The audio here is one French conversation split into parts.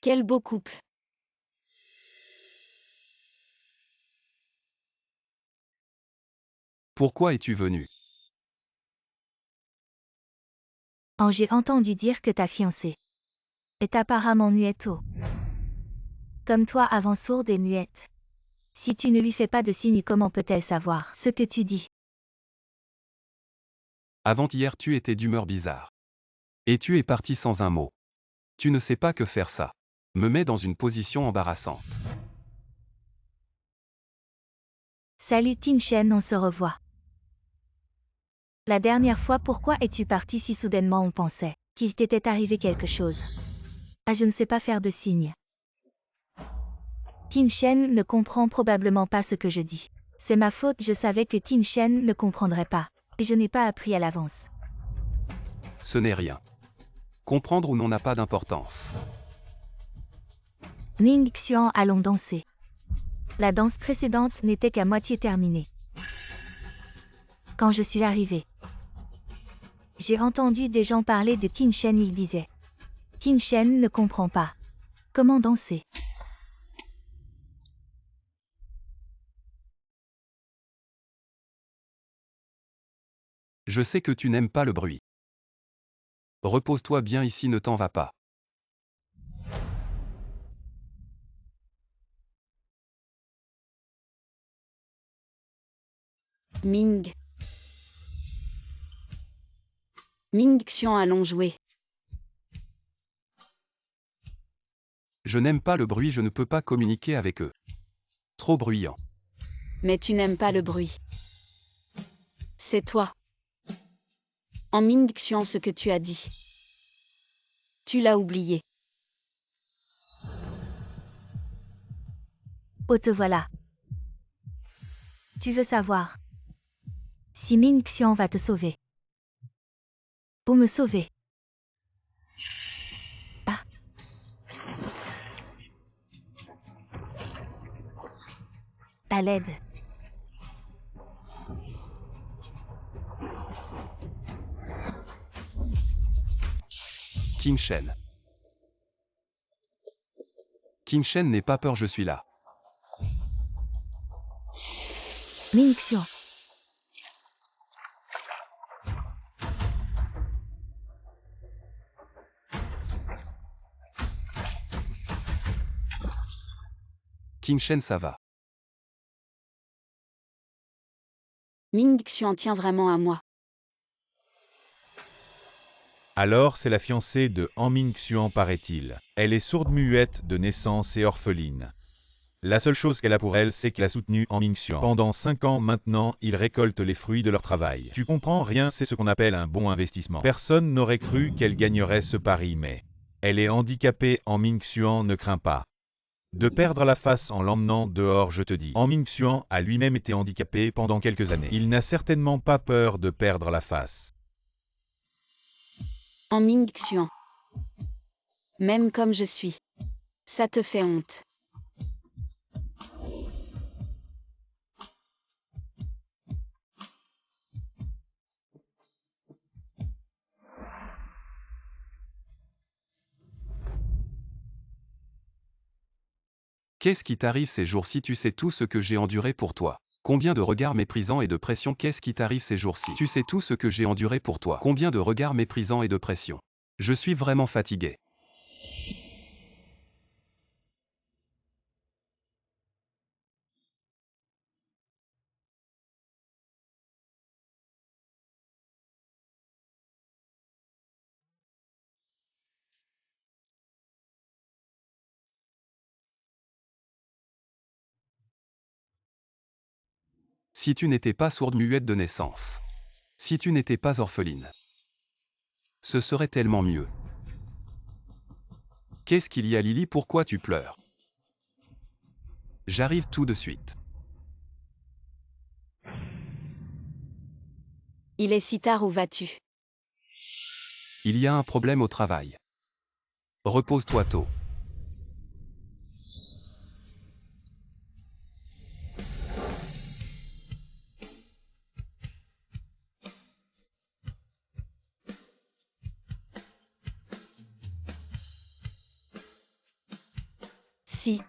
Quel beau couple. Pourquoi es-tu venu? Oh, j'ai entendu dire que ta fiancée est apparemment muette. Comme toi avant sourde et muette. Si tu ne lui fais pas de signe, comment peut-elle savoir ce que tu dis? Avant-hier tu étais d'humeur bizarre. Et tu es parti sans un mot. Tu ne sais pas que faire, ça me met dans une position embarrassante. Salut Tin Shen, on se revoit. La dernière fois, pourquoi es-tu parti si soudainement? On pensait qu'il t'était arrivé quelque chose. Ah, je ne sais pas faire de signe. Tin Shen ne comprend probablement pas ce que je dis. C'est ma faute, je savais que Tin Shen ne comprendrait pas. Et je n'ai pas appris à l'avance. Ce n'est rien. Comprendre ou non n'a pas d'importance. Ning Xuan, allons danser. La danse précédente n'était qu'à moitié terminée. Quand je suis arrivée, j'ai entendu des gens parler de Tin Shen, ils disaient. Tin Shen ne comprend pas comment danser. Je sais que tu n'aimes pas le bruit. Repose-toi bien ici, ne t'en va pas. Ming. Ming Xian, allons jouer. Je n'aime pas le bruit, je ne peux pas communiquer avec eux. Trop bruyant. Mais tu n'aimes pas le bruit. C'est toi. En Ming Xian, ce que tu as dit. Tu l'as oublié. Oh, te voilà. Tu veux savoir si Ming Xian va te sauver? Pour me sauver. Ah. À l'aide. Qin Shen. Qin Shen, n'aie pas peur, je suis là. Ming Xian. Qin Shen, ça va. Ming Xian tient vraiment à moi. Alors c'est la fiancée de Han Ming-Xuan, paraît-il. Elle est sourde-muette de naissance et orpheline. La seule chose qu'elle a pour elle, c'est qu'elle a soutenu Han Ming-Xuan. Pendant 5 ans maintenant, ils récoltent les fruits de leur travail. Tu comprends rien, c'est ce qu'on appelle un bon investissement. Personne n'aurait cru qu'elle gagnerait ce pari, mais elle est handicapée. Han Ming-Xuan ne craint pas de perdre la face en l'emmenant dehors, je te dis. Han Ming-Xuan a lui-même été handicapé pendant quelques années. Il n'a certainement pas peur de perdre la face. En Ming Xian. Même comme je suis. Ça te fait honte. Qu'est-ce qui t'arrive ces jours-ci? Tu sais tout ce que j'ai enduré pour toi. Combien de regards méprisants et de pression? Qu'est-ce qui t'arrive ces jours-ci? Tu sais tout ce que j'ai enduré pour toi. Combien de regards méprisants et de pression? Je suis vraiment fatigué. Si tu n'étais pas sourde-muette de naissance. Si tu n'étais pas orpheline. Ce serait tellement mieux. Qu'est-ce qu'il y a, Lily? Pourquoi tu pleures? J'arrive tout de suite. Il est si tard, où vas-tu? Il y a un problème au travail. Repose-toi tôt. Si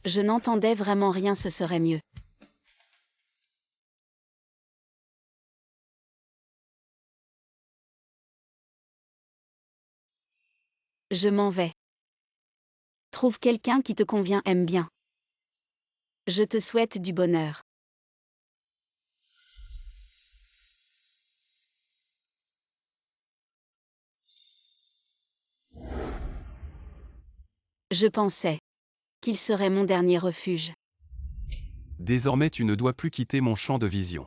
je n'entendais vraiment rien, ce serait mieux. Je m'en vais. Trouve quelqu'un qui te convient, aime bien. Je te souhaite du bonheur. Je pensais qu'il serait mon dernier refuge. Désormais tu ne dois plus quitter mon champ de vision.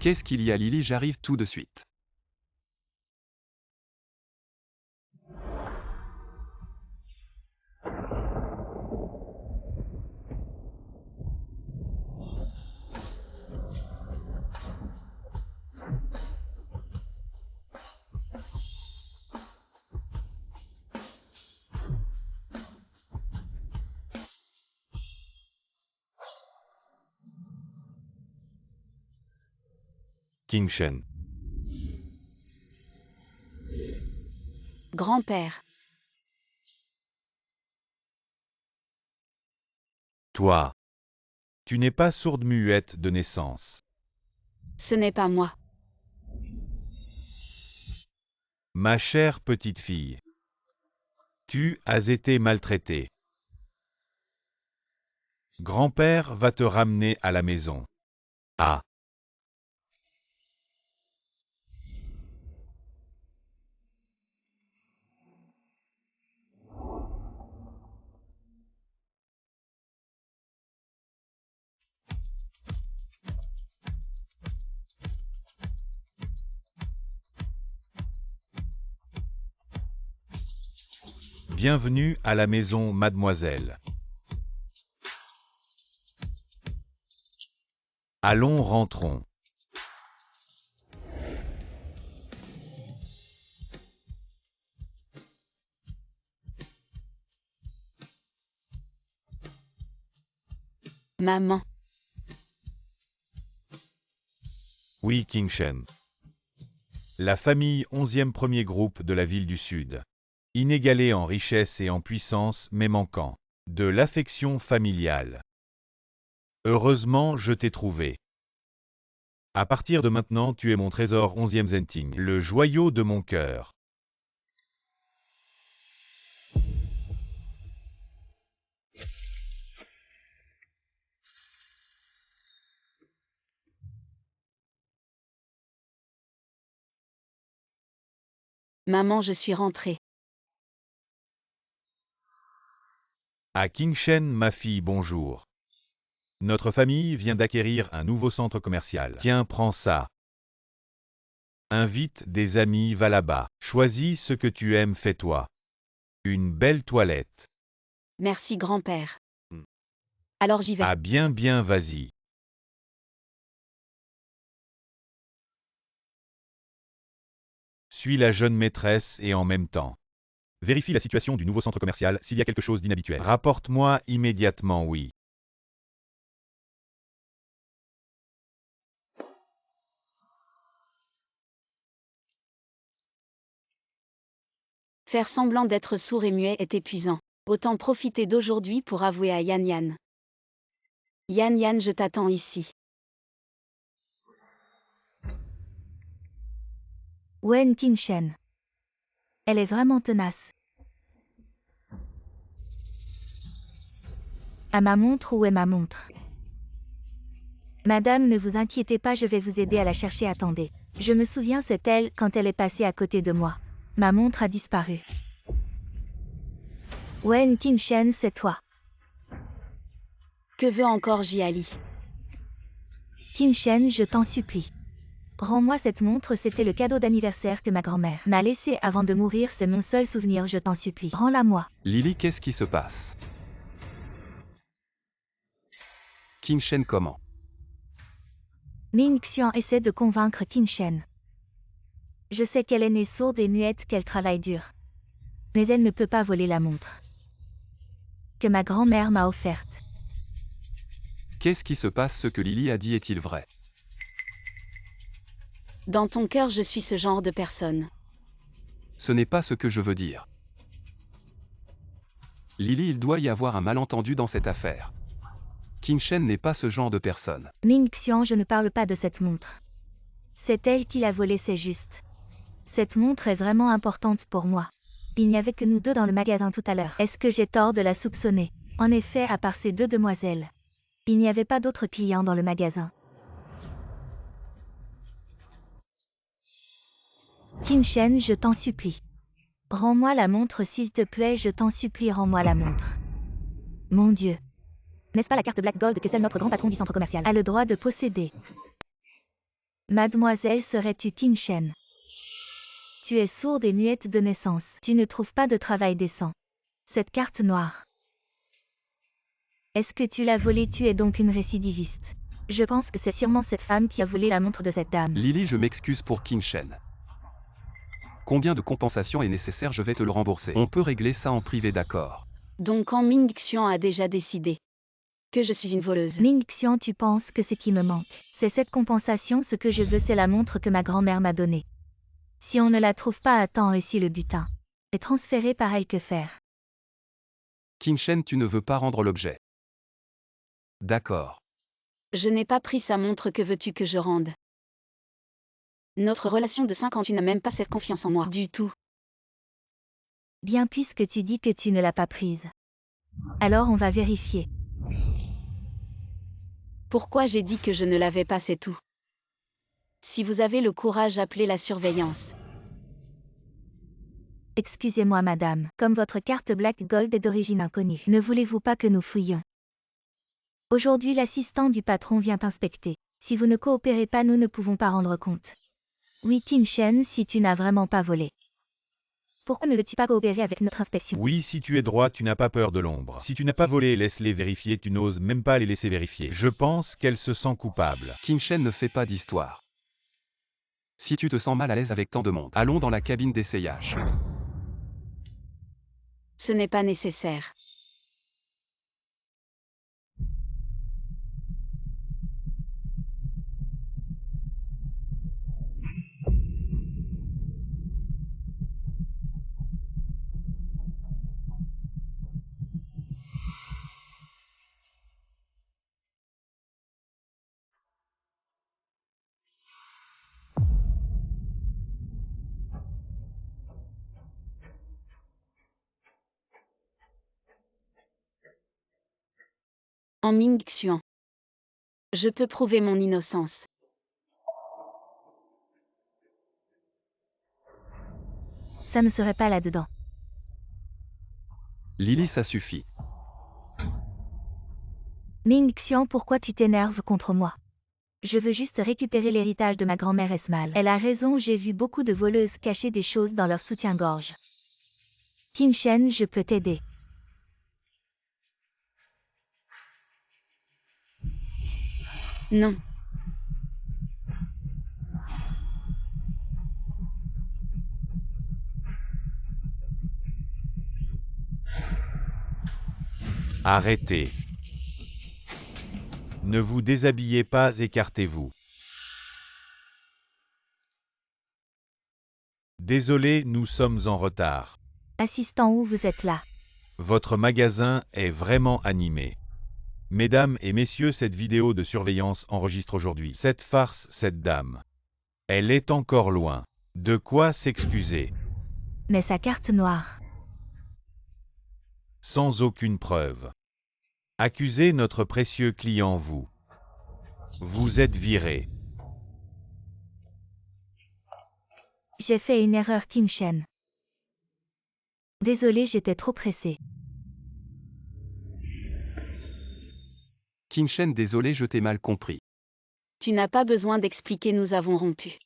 Qu'est-ce qu'il y a Lily? J'arrive tout de suite. King Shen. Grand-père, Toi. Tu n'es pas sourde-muette de naissance. ce n'est pas moi. Ma chère petite fille. Tu as été maltraitée. Grand-père va te ramener à la maison. Ah. Bienvenue à la maison, mademoiselle. Allons, rentrons. Maman, Oui, King Shen. La famille 11e premier groupe de la ville du Sud. Inégalée en richesse et en puissance, mais manquant de l'affection familiale. Heureusement, je t'ai trouvé. À partir de maintenant, tu es mon trésor 11e Zenting, le joyau de mon cœur. maman, je suis rentrée. À King Shen, ma fille, bonjour. Notre famille vient d'acquérir un nouveau centre commercial. Tiens, prends ça. Invite des amis, va là-bas. Choisis ce que tu aimes, fais-toi une belle toilette. Merci, grand-père. Alors j'y vais. Ah bien, vas-y. Suis la jeune maîtresse et en même temps. Vérifie la situation du nouveau centre commercial s'il y a quelque chose d'inhabituel. Rapporte-moi immédiatement, oui. Faire semblant d'être sourd et muet est épuisant. Autant profiter d'aujourd'hui pour avouer à Yan Yan. Yan Yan, je t'attends ici. Wen King Shen. Elle est vraiment tenace. À ma montre, où est ma montre? Madame, ne vous inquiétez pas, je vais vous aider à la chercher, attendez. Je me souviens, c'est elle quand elle est passée à côté de moi. Ma montre a disparu. Wen King Shen, c'est toi. Que veut encore Jiali? King Shen, je t'en supplie. Rends-moi cette montre, c'était le cadeau d'anniversaire que ma grand-mère m'a laissé avant de mourir, c'est mon seul souvenir, je t'en supplie. Rends-la-moi. Lily, qu'est-ce qui se passe? King Shen comment? Ming Xian essaie de convaincre King Shen. Je sais qu'elle est née sourde et muette, qu'elle travaille dur. Mais elle ne peut pas voler la montre que ma grand-mère m'a offerte. Qu'est-ce qui se passe? Ce que Lily a dit est-il vrai? Dans ton cœur, je suis ce genre de personne. Ce n'est pas ce que je veux dire. Lily, il doit y avoir un malentendu dans cette affaire. Qin Shen n'est pas ce genre de personne. Ming Xian, je ne parle pas de cette montre. C'est elle qui l'a volée, c'est juste. Cette montre est vraiment importante pour moi. Il n'y avait que nous deux dans le magasin tout à l'heure. Est-ce que j'ai tort de la soupçonner? En effet, à part ces deux demoiselles. Il n'y avait pas d'autres clients dans le magasin. Qin Shen, je t'en supplie. Rends-moi la montre s'il te plaît, je t'en supplie, rends-moi la montre. Mon Dieu. N'est-ce pas la carte Black Gold que seul notre grand patron du centre commercial a le droit de posséder? Mademoiselle, serais-tu Qin Shen? Tu es sourde et muette de naissance. Tu ne trouves pas de travail décent. Cette carte noire. Est-ce que tu l'as volée? Tu es donc une récidiviste. Je pense que c'est sûrement cette femme qui a volé la montre de cette dame. Lily, je m'excuse pour Qin Shen. Combien de compensation est nécessaire? Je vais te le rembourser. On peut régler ça en privé, d'accord? Donc Ming Xian a déjà décidé que je suis une voleuse. Ming Xian, tu penses que ce qui me manque, c'est cette compensation? Ce que je veux, c'est la montre que ma grand-mère m'a donnée. Si on ne la trouve pas à temps et si le butin est transféré par elle, que faire? Qin Shen, tu ne veux pas rendre l'objet. D'accord. Je n'ai pas pris sa montre, que veux-tu que je rende? Notre relation de 5 ans, tu n'as même pas cette confiance en moi du tout. Bien, puisque tu dis que tu ne l'as pas prise. Alors on va vérifier. Pourquoi j'ai dit que je ne l'avais pas, c'est tout. Si vous avez le courage, appelez la surveillance. Excusez-moi madame, comme votre carte Black Gold est d'origine inconnue, ne voulez-vous pas que nous fouillions? Aujourd'hui l'assistant du patron vient inspecter. Si vous ne coopérez pas, nous ne pouvons pas rendre compte. Oui Qin Shen, si tu n'as vraiment pas volé. Pourquoi ne veux-tu pas coopérer avec notre inspection? Oui, si tu es droit, tu n'as pas peur de l'ombre. Si tu n'as pas volé, laisse-les vérifier, tu n'oses même pas les laisser vérifier. Je pense qu'elle se sent coupable. Qin Shen ne fait pas d'histoire. Si tu te sens mal à l'aise avec tant de monde, allons dans la cabine d'essayage. Ce n'est pas nécessaire. En Ming Xian. Je peux prouver mon innocence. Ça ne serait pas là-dedans. Lily, ça suffit. Ming Xian, pourquoi tu t'énerves contre moi? Je veux juste récupérer l'héritage de ma grand-mère Esmal. Elle a raison, j'ai vu beaucoup de voleuses cacher des choses dans leur soutien-gorge. Qin Shen, je peux t'aider. Non. Arrêtez. Ne vous déshabillez pas, écartez-vous. Désolé, nous sommes en retard. Assistant, où vous êtes là? Votre magasin est vraiment animé. Mesdames et messieurs, cette vidéo de surveillance enregistre aujourd'hui cette farce, cette dame. Elle est encore loin. De quoi s'excuser. Mais sa carte noire. Sans aucune preuve. Accusez notre précieux client, vous. Vous êtes viré. J'ai fait une erreur, Qin Shen. Désolé, j'étais trop pressée. Qin Shen, désolé, je t'ai mal compris. Tu n'as pas besoin d'expliquer, nous avons rompu.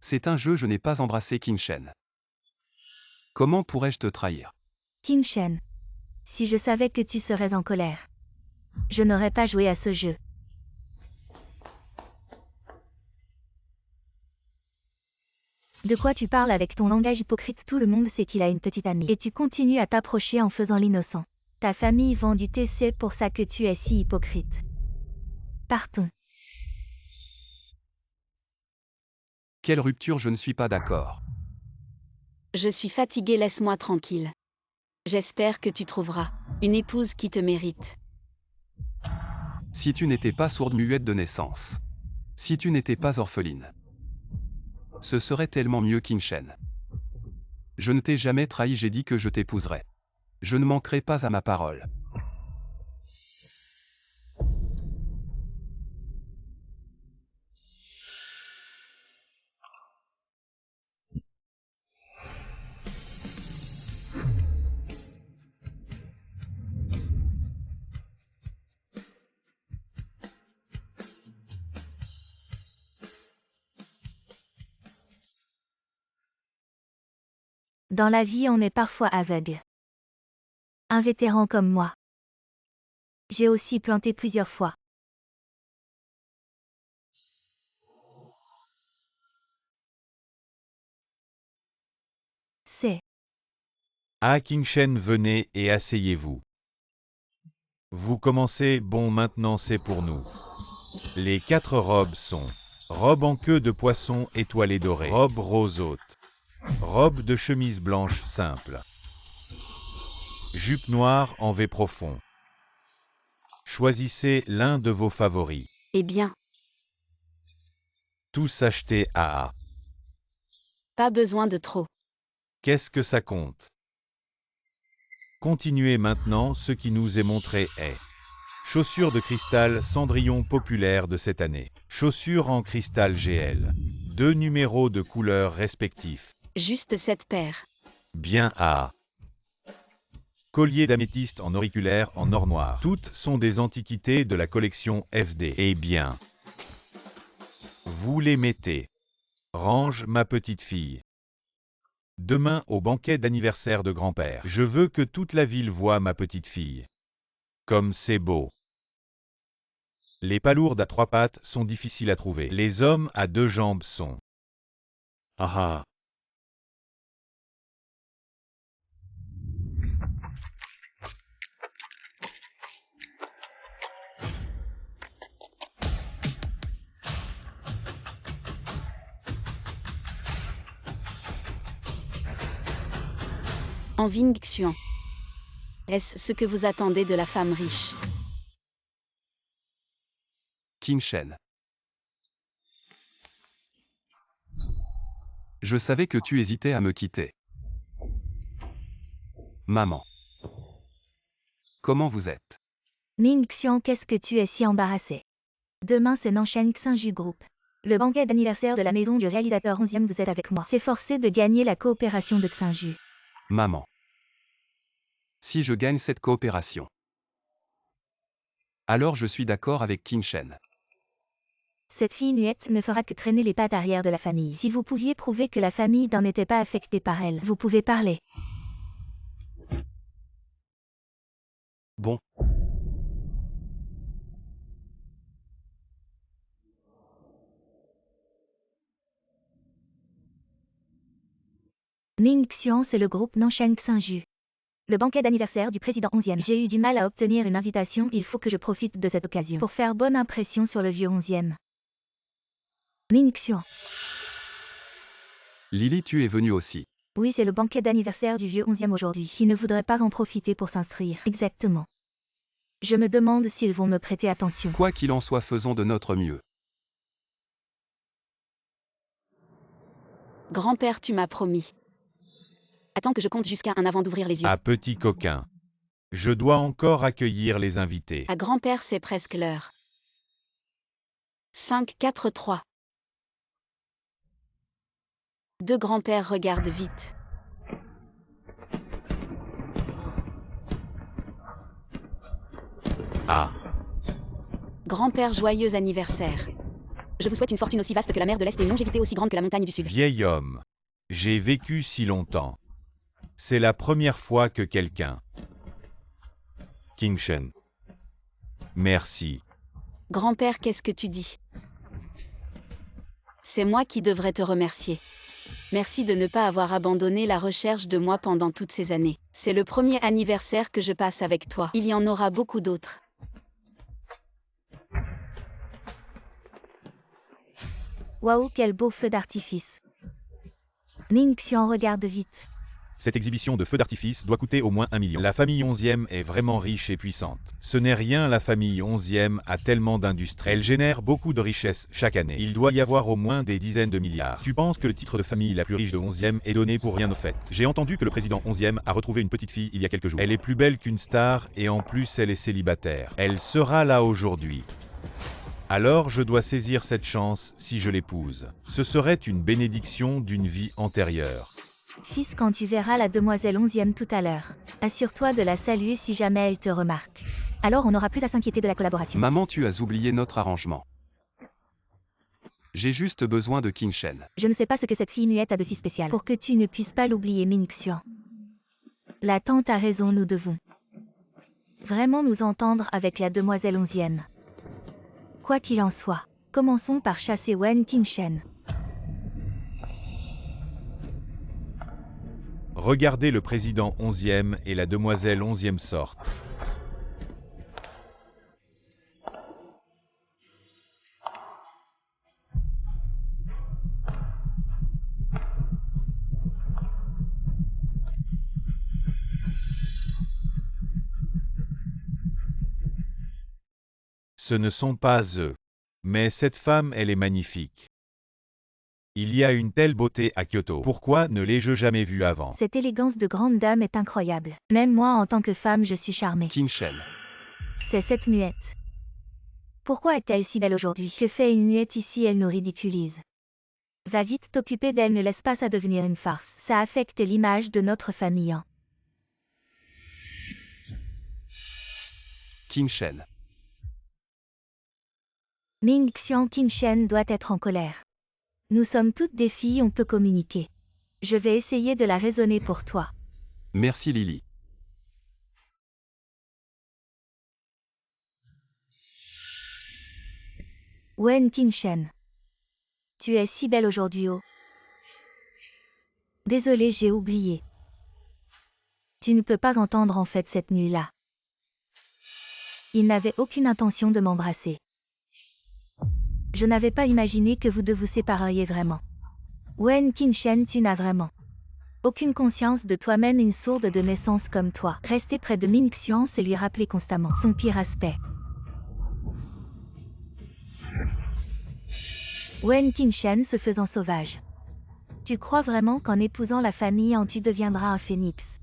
C'est un jeu, je n'ai pas embrassé Qin Shen. Comment pourrais-je te trahir? Qin Shen. Si je savais que tu serais en colère, je n'aurais pas joué à ce jeu. De quoi tu parles avec ton langage hypocrite? Tout le monde sait qu'il a une petite amie. Et tu continues à t'approcher en faisant l'innocent. Ta famille vend du TC pour ça que tu es si hypocrite. Partons. Quelle rupture, je ne suis pas d'accord. Je suis fatiguée, laisse-moi tranquille. J'espère que tu trouveras une épouse qui te mérite. Si tu n'étais pas sourde-muette de naissance. Si tu n'étais pas orpheline. Ce serait tellement mieux, Qingchen. Je ne t'ai jamais trahi, j'ai dit que je t'épouserais. Je ne manquerai pas à ma parole. Dans la vie, on est parfois aveugle. Un vétéran comme moi. J'ai aussi planté plusieurs fois. C'est. Ah Qingchen, venez et asseyez-vous. Vous commencez, bon maintenant c'est pour nous. Les 4 robes sont robe en queue de poisson étoilée dorée, robe rose haute, robe de chemise blanche simple, jupe noire en V profond. Choisissez l'un de vos favoris. Eh bien, Tous achetés à A. pas besoin de trop. Qu'est-ce que ça compte? Continuez maintenant, ce qui nous est montré est chaussures de cristal Cendrillon populaire de cette année. Chaussures en cristal GL. 2 numéros de couleurs respectifs. Juste cette paire. Bien A. Collier d'améthyste en auriculaire en or noir. Toutes sont des antiquités de la collection FD. Eh bien, vous les mettez. Range, ma petite fille. Demain au banquet d'anniversaire de grand-père. Je veux que toute la ville voie ma petite fille. Comme c'est beau. Les palourdes à 3 pattes sont difficiles à trouver. Les hommes à 2 jambes sont. Ah ah. En Vingxian. Est-ce ce que vous attendez de la femme riche? Qingchen. Je savais que tu hésitais à me quitter. Maman. Comment vous êtes? Ning Xian, qu'est-ce que tu es si embarrassé? Demain c'est Nanshan Xinju Group. Le banquet d'anniversaire de la maison du réalisateur 11e, vous êtes avec moi. C'est forcé de gagner la coopération de Xinju. Maman. Si je gagne cette coopération, alors je suis d'accord avec Qingchen. Cette fille muette ne fera que traîner les pattes arrière de la famille. Si vous pouviez prouver que la famille n'en était pas affectée par elle, vous pouvez parler. Bon. Ning Xian, c'est le groupe Nanshan Xinju. Le banquet d'anniversaire du président 11e. J'ai eu du mal à obtenir une invitation, il faut que je profite de cette occasion pour faire bonne impression sur le vieux 11e. Ning Xian. Lily, tu es venue aussi. Oui, c'est le banquet d'anniversaire du vieux 11e aujourd'hui. Qui ne voudrait pas en profiter pour s'instruire? Exactement. Je me demande s'ils vont me prêter attention. Quoi qu'il en soit, faisons de notre mieux. Grand-père, tu m'as promis. Attends que je compte jusqu'à 1 avant d'ouvrir les yeux. Ah petit coquin. Je dois encore accueillir les invités. À grand-père, c'est presque l'heure. 5, 4, 3. 2 grands-pères regardent vite. Ah. Grand-père, joyeux anniversaire. Je vous souhaite une fortune aussi vaste que la mer de l'Est et une longévité aussi grande que la montagne du Sud. Vieil homme. J'ai vécu si longtemps. C'est la première fois que quelqu'un. Qingchen. Merci. Grand-père, qu'est-ce que tu dis? C'est moi qui devrais te remercier. Merci de ne pas avoir abandonné la recherche de moi pendant toutes ces années. C'est le premier anniversaire que je passe avec toi. Il y en aura beaucoup d'autres. Waouh, quel beau feu d'artifice. Ming Xian regarde vite. Cette exhibition de feux d'artifice doit coûter au moins 1 million. La famille 11e est vraiment riche et puissante. Ce n'est rien, la famille 11e a tellement d'industries. Elle génère beaucoup de richesses chaque année. Il doit y avoir au moins des dizaines de milliards. Tu penses que le titre de famille la plus riche de 11e est donné pour rien au fait? J'ai entendu que le président 11e a retrouvé une petite fille il y a quelques jours. Elle est plus belle qu'une star et en plus elle est célibataire. Elle sera là aujourd'hui. Alors je dois saisir cette chance si je l'épouse. Ce serait une bénédiction d'une vie antérieure. Fils, quand tu verras la demoiselle 11e tout à l'heure, assure-toi de la saluer si jamais elle te remarque. Alors on n'aura plus à s'inquiéter de la collaboration. Maman, tu as oublié notre arrangement. J'ai juste besoin de Qin Shen. Je ne sais pas ce que cette fille muette a de si spécial pour que tu ne puisses pas l'oublier, Ming Xian. La tante a raison, nous devons vraiment nous entendre avec la demoiselle 11e. Quoi qu'il en soit, commençons par chasser Wen Qin Shen. Regardez, le président 11e et la demoiselle 11e sortent. Ce ne sont pas eux. Mais cette femme, elle est magnifique. Il y a une telle beauté à Kyoto. Pourquoi ne l'ai-je jamais vue avant? Cette élégance de grande dame est incroyable. Même moi, en tant que femme, je suis charmée. Qin Shen. C'est cette muette. Pourquoi est-elle si belle aujourd'hui? Que fait une muette ici? Elle nous ridiculise. Va vite t'occuper d'elle, ne laisse pas ça devenir une farce. Ça affecte l'image de notre famille. Qin Shen. Ming Xian, Qin Shen doit être en colère. Nous sommes toutes des filles, on peut communiquer. Je vais essayer de la raisonner pour toi. Merci Lily. Wen Qin Shen. Tu es si belle aujourd'hui, oh. Désolée, j'ai oublié. Tu ne peux pas entendre en fait cette nuit-là. Il n'avait aucune intention de m'embrasser. Je n'avais pas imaginé que vous deux vous sépareriez vraiment. Wen Qin Shen, tu n'as vraiment aucune conscience de toi-même, une sourde de naissance comme toi. Rester près de Ming Xian, c'est lui rappeler constamment son pire aspect. Wen Qin Shen se faisant sauvage. Tu crois vraiment qu'en épousant la famille tu deviendras un phénix?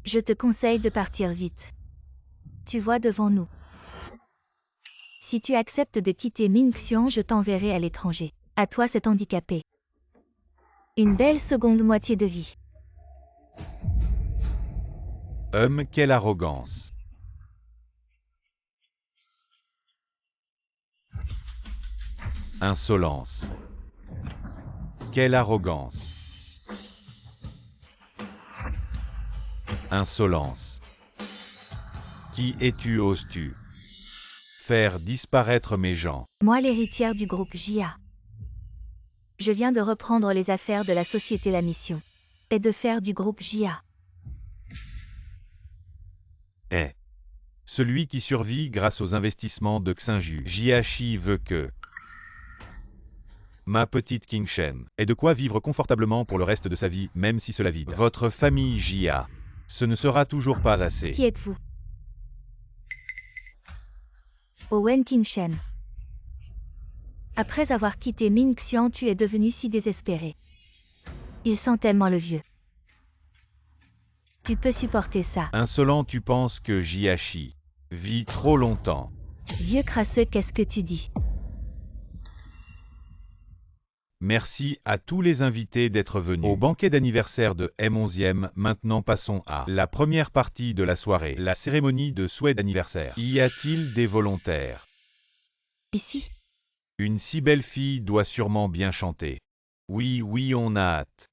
Je te conseille de partir vite. Tu vois devant nous. Si tu acceptes de quitter Ming Xian, je t'enverrai à l'étranger. À toi cet handicapé. Une belle seconde moitié de vie. Quelle arrogance. Insolence. Quelle arrogance. Insolence. Qui es-tu, oses-tu faire disparaître mes gens? Moi, l'héritière du groupe JA. Je viens de reprendre les affaires de la société. La mission est de faire du groupe JA celui qui survit grâce aux investissements de Xinju. Jiashi veut que ma petite Qin Shen ait de quoi vivre confortablement pour le reste de sa vie, même si cela vide. Votre famille Jia, ce ne sera toujours pas assez. Qui êtes-vous? Wen Qin Shen. Après avoir quitté Ming Xian, tu es devenu si désespéré. Il sent tellement le vieux. Tu peux supporter ça. Insolent, tu penses que Jiashi vit trop longtemps. Vieux crasseux, qu'est-ce que tu dis? Merci à tous les invités d'être venus au banquet d'anniversaire de M11e. Maintenant passons à la première partie de la soirée, la cérémonie de souhait d'anniversaire. Y a-t-il des volontaires? Ici. Une si belle fille doit sûrement bien chanter. Oui, oui, on a hâte.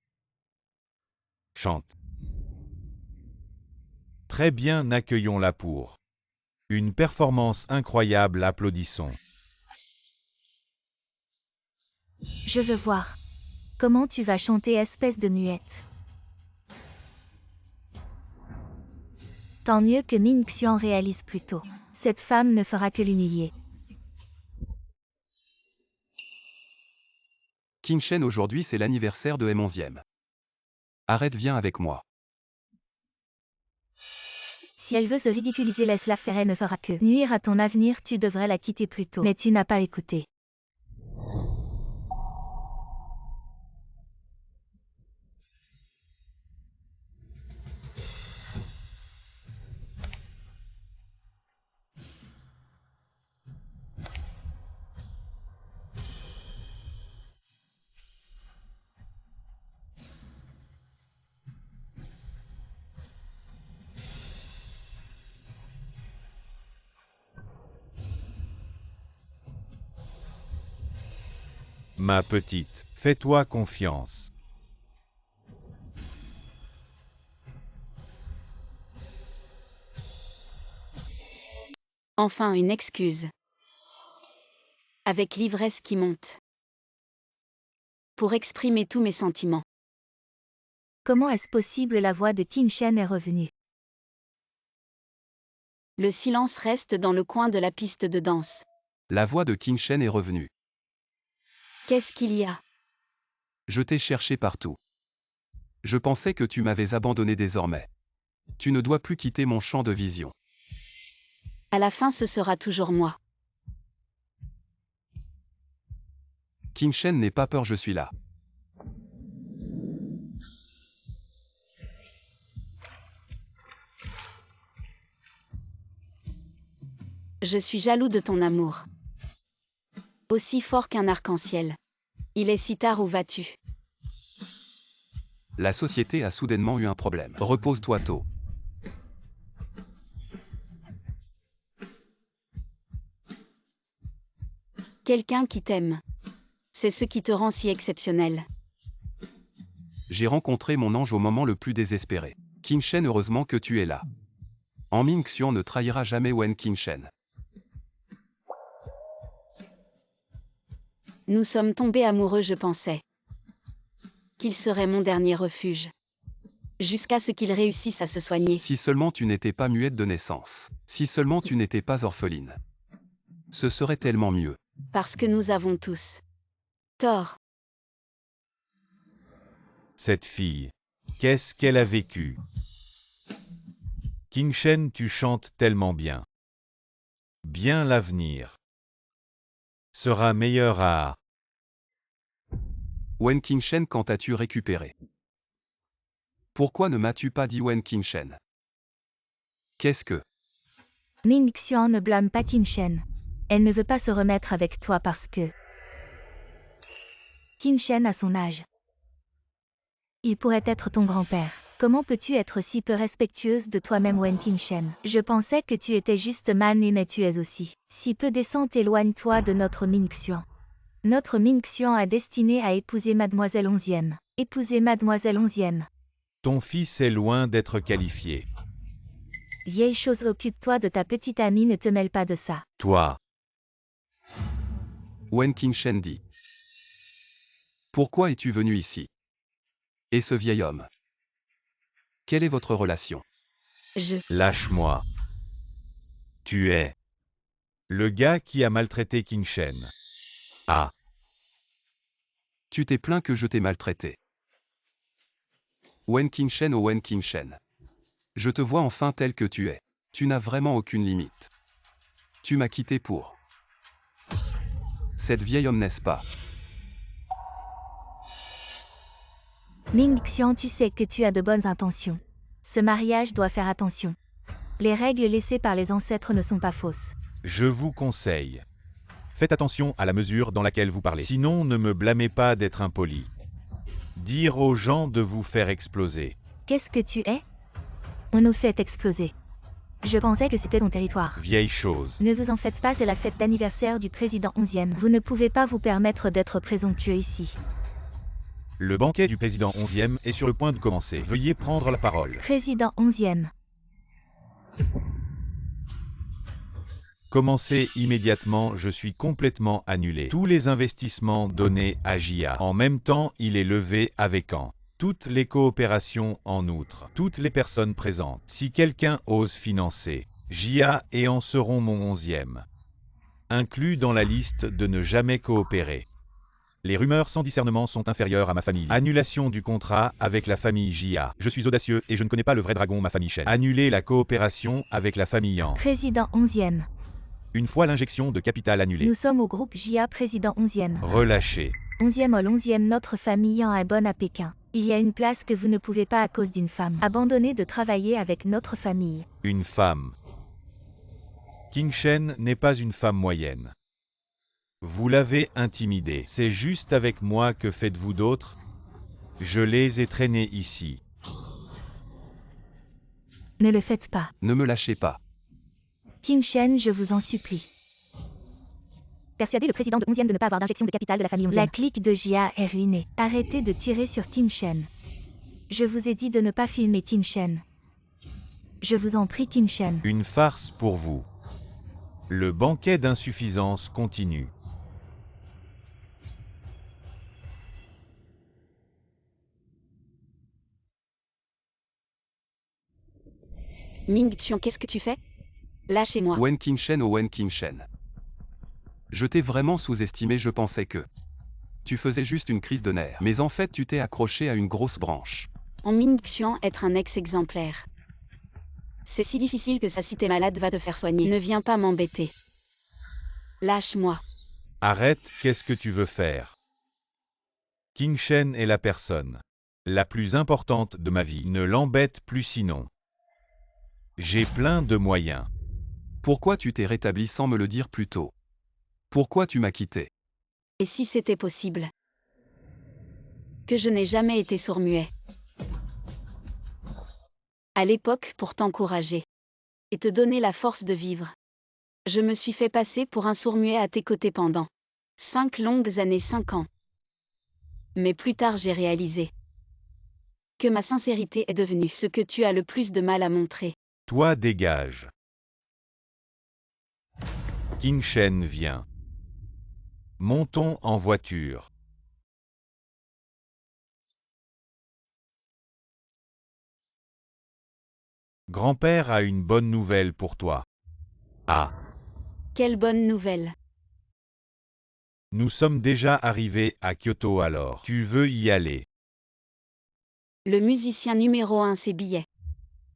Chante. Très bien, accueillons-la pour une performance incroyable, applaudissons. Je veux voir. Comment tu vas chanter, espèce de muette? Tant mieux que Ming Xian réalise plus tôt. Cette femme ne fera que l'humilier. Qin Shen, aujourd'hui c'est l'anniversaire de M11e. Arrête, viens avec moi. Si elle veut se ridiculiser, laisse-la faire, elle ne fera que nuire à ton avenir, tu devrais la quitter plus tôt. Mais tu n'as pas écouté. Ma petite, fais-toi confiance. Enfin une excuse. Avec l'ivresse qui monte. Pour exprimer tous mes sentiments. Comment est-ce possible? La voix de Qin Shen est revenue. Le silence reste dans le coin de la piste de danse. La voix de Qin Shen est revenue. Qu'est-ce qu'il y a? Je t'ai cherché partout. Je pensais que tu m'avais abandonné désormais. Tu ne dois plus quitter mon champ de vision. À la fin, ce sera toujours moi. Qin Shen, n'aie pas peur, je suis là. Je suis jaloux de ton amour. Aussi fort qu'un arc-en-ciel. Il est si tard, où vas-tu? La société a soudainement eu un problème. Repose-toi tôt. Quelqu'un qui t'aime. C'est ce qui te rend si exceptionnel. J'ai rencontré mon ange au moment le plus désespéré. Qin Shen, heureusement que tu es là. En Ming Xian ne trahira jamais Wen Qin Shen. Nous sommes tombés amoureux, je pensais qu'il serait mon dernier refuge. Jusqu'à ce qu'il réussisse à se soigner. Si seulement tu n'étais pas muette de naissance. Si seulement tu n'étais pas orpheline. Ce serait tellement mieux. Parce que nous avons tous tort. Cette fille, qu'est-ce qu'elle a vécu? Qin Shen, tu chantes tellement bien. Bien, l'avenir sera meilleur à... Wen Qin Shen, quand as-tu récupéré? Pourquoi ne m'as-tu pas dit Wen Qin Shen? Qu'est-ce que... Ming Xian ne blâme pas Qin Shen. Elle ne veut pas se remettre avec toi parce que... Qin Shen a son âge. Il pourrait être ton grand-père. Comment peux-tu être si peu respectueuse de toi-même, Wen Qin Shen? Je pensais que tu étais juste man, mais tu es aussi si peu décente. Éloigne-toi de notre Ming Xian. Notre Ming Xian est destiné à épouser Mademoiselle 11e. Épouser Mademoiselle 11e. Ton fils est loin d'être qualifié. Vieille chose, occupe-toi de ta petite amie, ne te mêle pas de ça. Toi, Wen Qin Shen dit. Pourquoi es-tu venu ici? Et ce vieil homme? Quelle est votre relation? lâche-moi. Tu es le gars qui a maltraité Qin Shen. Ah, Tu t'es plaint que je t'ai maltraité. Wen Qin Shen, oh Wen Qin Shen. Je te vois enfin tel que tu es. Tu n'as vraiment aucune limite. Tu m'as quitté pour... cette vieille homme, n'est-ce pas? Ming Xian, tu sais que tu as de bonnes intentions. Ce mariage doit faire attention. Les règles laissées par les ancêtres ne sont pas fausses. je vous conseille. Faites attention à la mesure dans laquelle vous parlez. Sinon, ne me blâmez pas d'être impoli. Dire aux gens de vous faire exploser. Qu'est-ce que tu es? On nous fait exploser. Je pensais que c'était ton territoire. Vieille chose. Ne vous en faites pas, c'est la fête d'anniversaire du président 11e. Vous ne pouvez pas vous permettre d'être présomptueux ici. Le banquet du président 11e est sur le point de commencer. Veuillez prendre la parole. Président 11e. Commencez immédiatement, je suis complètement annulé. Tous les investissements donnés à JIA. En même temps, il est levé avec an. Toutes les coopérations en outre. Toutes les personnes présentes. Si quelqu'un ose financer JIA et en seront mon 11e. Inclus dans la liste de ne jamais coopérer. Les rumeurs sans discernement sont inférieures à ma famille. Annulation du contrat avec la famille Jia. Je suis audacieux et je ne connais pas le vrai dragon, ma famille Shen. Annuler la coopération avec la famille Yang. Président 11e. Une fois l'injection de capital annulée. Nous sommes au groupe JA Président 11e. Relâché. 11e au 11e, notre famille Yang est bonne à Pékin. Il y a une place que vous ne pouvez pas à cause d'une femme. Abandonnez de travailler avec notre famille. Une femme. Qing Shen n'est pas une femme moyenne. Vous l'avez intimidée. C'est juste avec moi, que faites-vous d'autre? Je les ai traînés ici. Ne le faites pas. Ne me lâchez pas. Qing Shen, je vous en supplie. Persuadez le président de 11e de ne pas avoir d'injection de capital de la famille 11e. La clique de Jia est ruinée. Arrêtez de tirer sur Qing Shen. Je vous ai dit de ne pas filmer Qing Shen. Je vous en prie, Qing Shen. Une farce pour vous. Le banquet d'insuffisance continue. Ming Xian, qu'est-ce que tu fais? Lâchez-moi. Wen Qingshen au Wen Qingshen. Je t'ai vraiment sous-estimé, je pensais que tu faisais juste une crise de nerfs. Mais en fait, tu t'es accroché à une grosse branche. En Ming Xian, être un ex-exemplaire. C'est si difficile que ça, si t'es malade, va te faire soigner. Ne viens pas m'embêter. Lâche-moi. Arrête, qu'est-ce que tu veux faire? Qing Shen est la personne la plus importante de ma vie. Ne l'embête plus sinon. J'ai plein de moyens. Pourquoi tu t'es rétabli sans me le dire plus tôt? Pourquoi tu m'as quitté? Et si c'était possible? Que je n'ai jamais été sourd-muet. À l'époque, pour t'encourager et te donner la force de vivre. Je me suis fait passer pour un sourd-muet à tes côtés pendant 5 longues années, 5 ans. Mais plus tard, j'ai réalisé que ma sincérité est devenue ce que tu as le plus de mal à montrer. Toi, dégage. Qing Shen vient. Montons en voiture. Grand-père a une bonne nouvelle pour toi. Ah, Quelle bonne nouvelle! nous sommes déjà arrivés à Kyoto alors. Tu veux y aller? Le musicien numéro 1, ses billets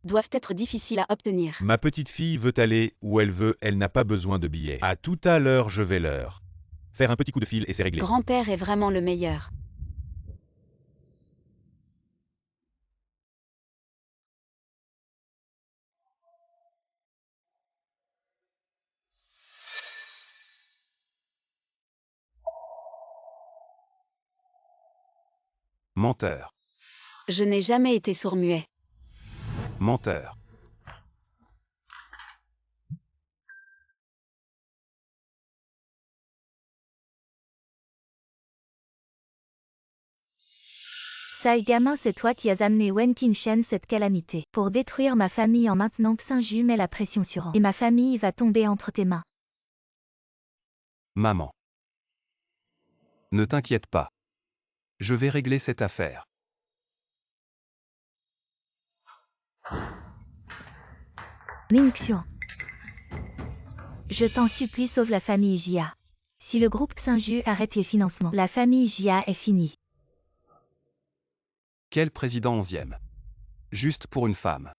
doivent être difficiles à obtenir. Ma petite fille veut aller où elle veut, elle n'a pas besoin de billets. À tout à l'heure, je vais leur faire un petit coup de fil et c'est réglé. Grand-père est vraiment le meilleur. Menteur. Je n'ai jamais été sourd-muet. Menteur. Sai gamin, c'est toi qui as amené Wen Qingshen cette calamité. Pour détruire ma famille en maintenant que Saint-Ju met la pression sur An. Et ma famille va tomber entre tes mains. Maman. Ne t'inquiète pas. Je vais régler cette affaire. Ming Xian. Je t'en supplie, sauve la famille Jia. Si le groupe Saint-Ju arrête les financements, la famille Jia est finie. Quel président 11e? Juste pour une femme.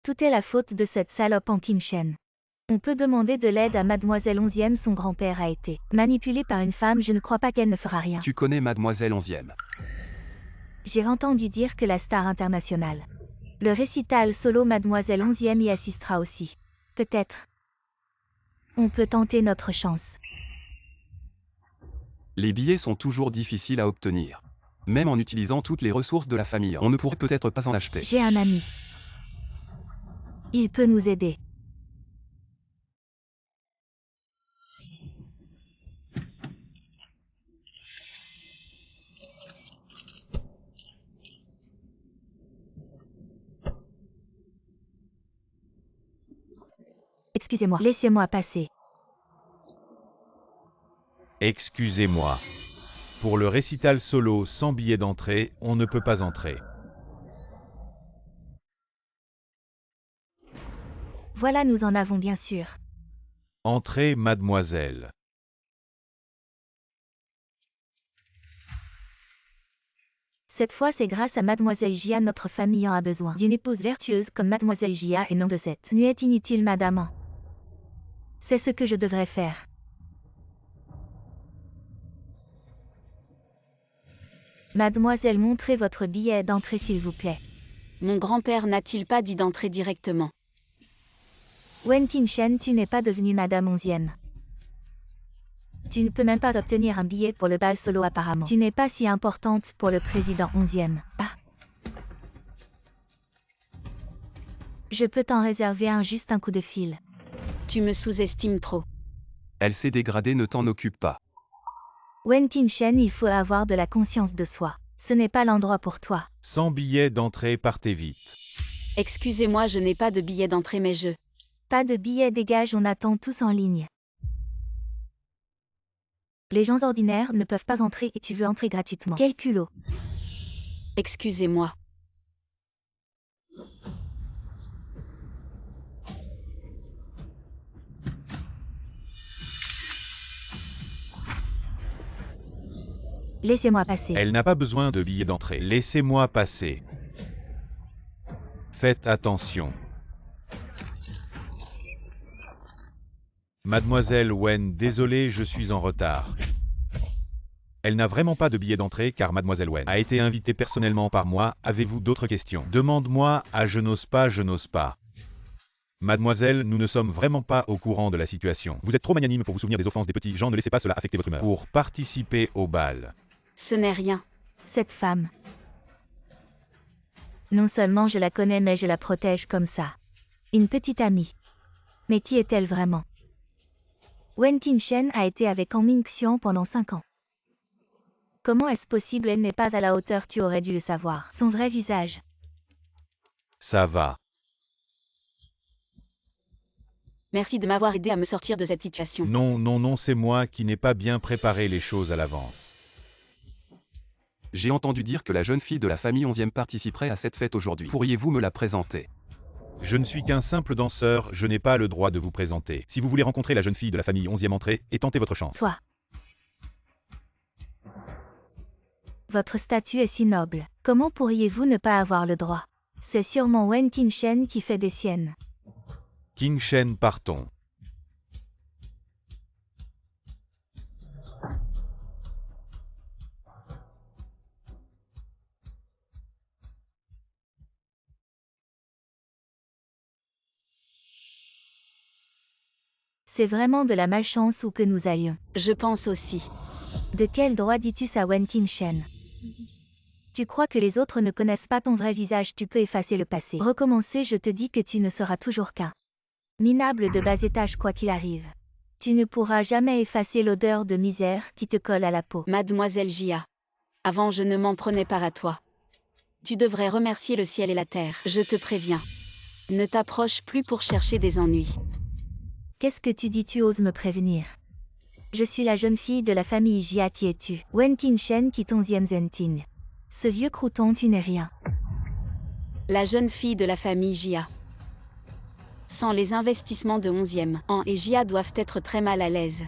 Tout est la faute de cette salope en Qingshen. On peut demander de l'aide à Mademoiselle 11e, son grand-père a été manipulé par une femme, je ne crois pas qu'elle ne fera rien. Tu connais Mademoiselle 11e. J'ai entendu dire que la star internationale. Le récital solo Mademoiselle 11e y assistera aussi. Peut-être. On peut tenter notre chance. Les billets sont toujours difficiles à obtenir. Même en utilisant toutes les ressources de la famille, on ne pourrait peut-être pas en acheter. J'ai un ami. Il peut nous aider. Excusez-moi, laissez-moi passer. Excusez-moi. Pour le récital solo sans billet d'entrée, on ne peut pas entrer. Voilà, nous en avons bien sûr. Entrez, mademoiselle. Cette fois c'est grâce à Mademoiselle Jia notre famille en a besoin. D'une épouse vertueuse comme Mademoiselle Jia et non de cette muette inutile madame. C'est ce que je devrais faire. Mademoiselle, montrez votre billet d'entrée s'il vous plaît. Mon grand-père n'a-t-il pas dit d'entrer directement? Wen Qingshen, tu n'es pas devenue Madame 11e. Tu ne peux même pas obtenir un billet pour le bal solo apparemment. Tu n'es pas si importante pour le président 11e. Ah. Je peux t'en réserver un, juste un coup de fil. Tu me sous-estimes trop. Elle s'est dégradée, ne t'en occupe pas. Wen Qingshen, il faut avoir de la conscience de soi. Ce n'est pas l'endroit pour toi. Sans billet d'entrée, partez vite. Excusez-moi, je n'ai pas de billet d'entrée mais je... Pas de billet, dégage, on attend tous en ligne. Les gens ordinaires ne peuvent pas entrer et tu veux entrer gratuitement. Quel culot. Excusez-moi. Laissez-moi passer. Elle n'a pas besoin de billet d'entrée. Laissez-moi passer. Faites attention. Mademoiselle Wen, désolé, je suis en retard. Elle n'a vraiment pas de billet d'entrée car Mademoiselle Wen a été invitée personnellement par moi. Avez-vous d'autres questions? Demande-moi à je n'ose pas, je n'ose pas. Mademoiselle, nous ne sommes vraiment pas au courant de la situation. Vous êtes trop magnanime pour vous souvenir des offenses des petits gens, ne laissez pas cela affecter votre humeur. Pour participer au bal. Ce n'est rien. Cette femme. Non seulement je la connais mais je la protège comme ça. Une petite amie. Mais qui est-elle vraiment? Wen Qingshen a été avec Han Mingxian pendant 5 ans. Comment est-ce possible? Elle n'est pas à la hauteur, tu aurais dû le savoir. Son vrai visage. Ça va. Merci de m'avoir aidé à me sortir de cette situation. Non, non, non, c'est moi qui n'ai pas bien préparé les choses à l'avance. J'ai entendu dire que la jeune fille de la famille 11e participerait à cette fête aujourd'hui. Pourriez-vous me la présenter? Je ne suis qu'un simple danseur, je n'ai pas le droit de vous présenter. Si vous voulez rencontrer la jeune fille de la famille 11e, entrez et tentez votre chance. Toi. Votre statut est si noble. Comment pourriez-vous ne pas avoir le droit? C'est sûrement Wen Qingshen qui fait des siennes. Qingshen, partons. C'est vraiment de la malchance où que nous allions. Je pense aussi. De quel droit dis-tu ça, Wen Qingshen? Tu crois que les autres ne connaissent pas ton vrai visage? Tu peux effacer le passé. Recommencer, je te dis que tu ne seras toujours qu'un minable de bas étage quoi qu'il arrive. Tu ne pourras jamais effacer l'odeur de misère qui te colle à la peau. Mademoiselle Jia. Avant je ne m'en prenais pas à toi. Tu devrais remercier le ciel et la terre. Je te préviens. Ne t'approche plus pour chercher des ennuis. Qu'est-ce que tu dis? Tu oses me prévenir? Je suis la jeune fille de la famille Jia, qui es-tu? Wen Qingshen qui 11e Zenting. Ce vieux crouton, tu n'es rien. La jeune fille de la famille Jia. Sans les investissements de 11e, Han et Jia doivent être très mal à l'aise.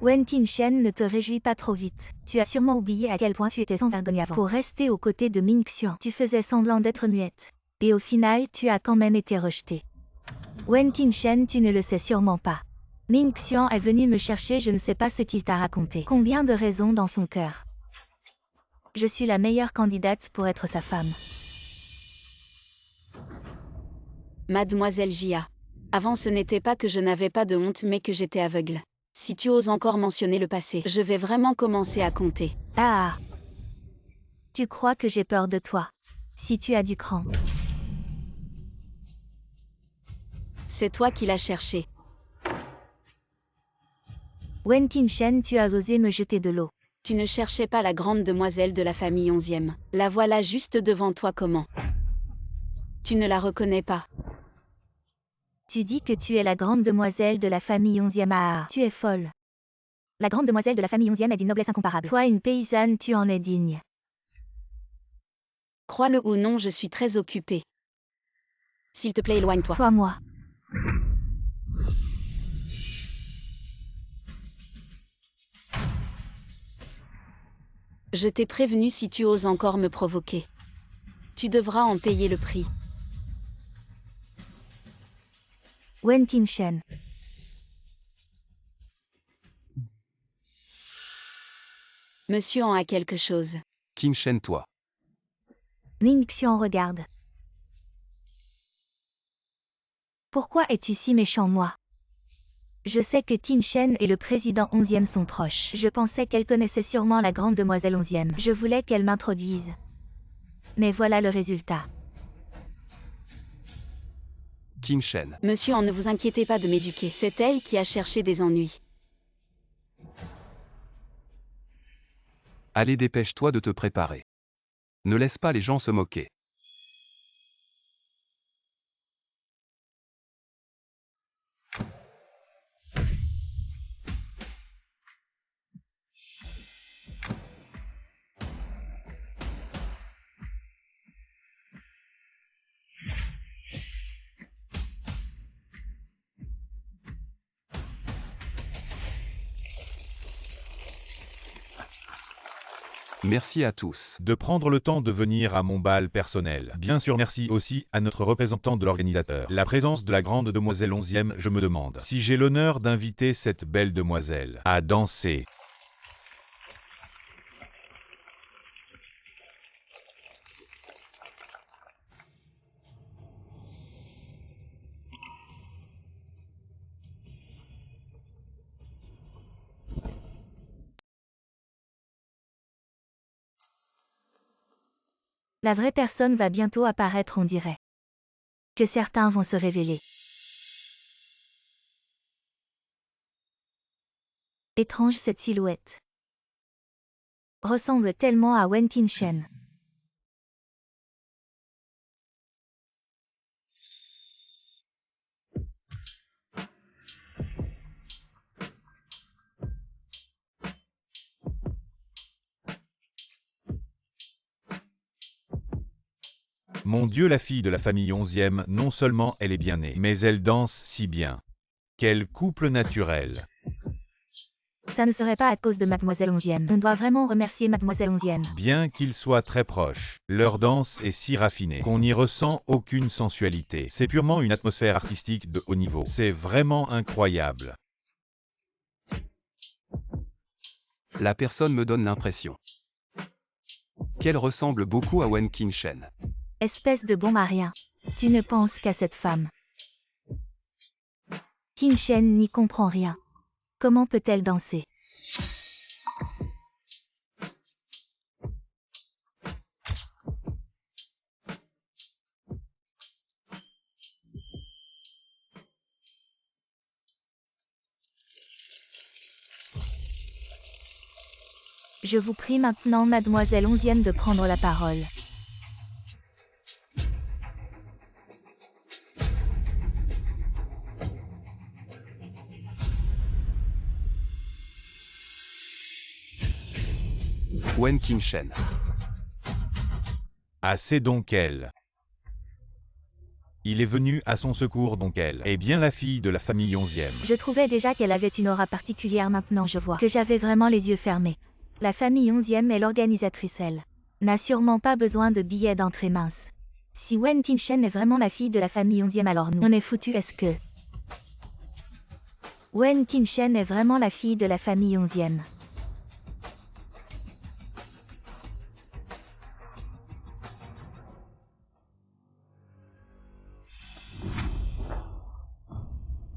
Wen Qingshen, ne te réjouis pas trop vite. Tu as sûrement oublié à quel point tu étais sans vergogne avant. Pour rester aux côtés de Mingxian, tu faisais semblant d'être muette. Et au final, tu as quand même été rejetée. Wen Qingshen, tu ne le sais sûrement pas. Mingxian est venu me chercher, je ne sais pas ce qu'il t'a raconté. Combien de raisons dans son cœur. Je suis la meilleure candidate pour être sa femme. Mademoiselle Jia. Avant ce n'était pas que je n'avais pas de honte mais que j'étais aveugle. Si tu oses encore mentionner le passé, je vais vraiment commencer à compter. Ah! Tu crois que j'ai peur de toi? Si tu as du cran. C'est toi qui l'as cherché. Wen Qingshen, tu as osé me jeter de l'eau. Tu ne cherchais pas la grande demoiselle de la famille 11e. La voilà juste devant toi comment? Tu ne la reconnais pas. Tu dis que tu es la grande demoiselle de la famille 11e. Ah, tu es folle. La grande demoiselle de la famille 11e est d'une noblesse incomparable. Toi, une paysanne, tu en es digne. Crois-le ou non, je suis très occupée. S'il te plaît, éloigne-toi. Toi, moi. Je t'ai prévenu si tu oses encore me provoquer. Tu devras en payer le prix. Wen Qingchen. Monsieur en a quelque chose. Qingchen toi. Ming Xian regarde. Pourquoi es-tu si méchant, moi? Je sais que Qingchen et le président 11e sont proches. Je pensais qu'elle connaissait sûrement la grande demoiselle 11e. Je voulais qu'elle m'introduise. Mais voilà le résultat. Qingchen. Monsieur, ne vous inquiétez pas de m'éduquer. C'est elle qui a cherché des ennuis. Allez, dépêche-toi de te préparer. Ne laisse pas les gens se moquer. Merci à tous. De prendre le temps de venir à mon bal personnel. Bien sûr, merci aussi à notre représentant de l'organisateur. La présence de la grande demoiselle 11e, je me demande si j'ai l'honneur d'inviter cette belle demoiselle à danser. La vraie personne va bientôt apparaître, on dirait. Que certains vont se révéler. Étrange cette silhouette. Ressemble tellement à Wen Qingchen. Mon Dieu, la fille de la famille 11e, non seulement elle est bien née, mais elle danse si bien. Quel couple naturel. Ça ne serait pas à cause de Mademoiselle 11e. On doit vraiment remercier Mademoiselle 11e. Bien qu'ils soient très proches, leur danse est si raffinée qu'on n'y ressent aucune sensualité. C'est purement une atmosphère artistique de haut niveau. C'est vraiment incroyable. La personne me donne l'impression qu'elle ressemble beaucoup à Wen Qingchen. Espèce de bon marien. Tu ne penses qu'à cette femme. Qingchen n'y comprend rien. Comment peut-elle danser? Je vous prie maintenant, Mademoiselle 11e, de prendre la parole. Wen Qingchen. Assez donc elle. Il est venu à son secours donc elle est bien la fille de la famille 11e. Je trouvais déjà qu'elle avait une aura particulière, maintenant je vois que j'avais vraiment les yeux fermés. La famille 11e est l'organisatrice, elle n'a sûrement pas besoin de billets d'entrée mince. Si Wen Qingchen est vraiment la fille de la famille 11e, alors nous, on est foutus. Est-ce que Wen Qingchen est vraiment la fille de la famille 11e?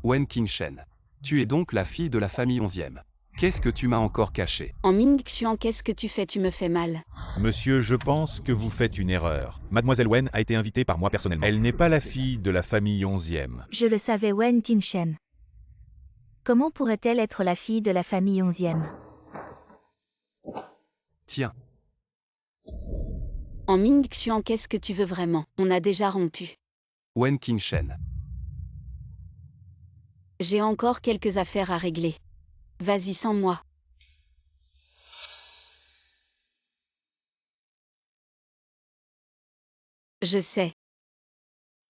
Wen Qingchen. Tu es donc la fille de la famille 11e. Qu'est-ce que tu m'as encore caché? En Ming Xian, qu'est-ce que tu fais? Tu me fais mal. Monsieur, je pense que vous faites une erreur. Mademoiselle Wen a été invitée par moi personnellement. Elle n'est pas la fille de la famille 11e. Je le savais, Wen Qingchen. Comment pourrait-elle être la fille de la famille 11e? Tiens. En Ming Xian, qu'est-ce que tu veux vraiment? On a déjà rompu. Wen Qingchen. J'ai encore quelques affaires à régler. Vas-y sans moi. Je sais.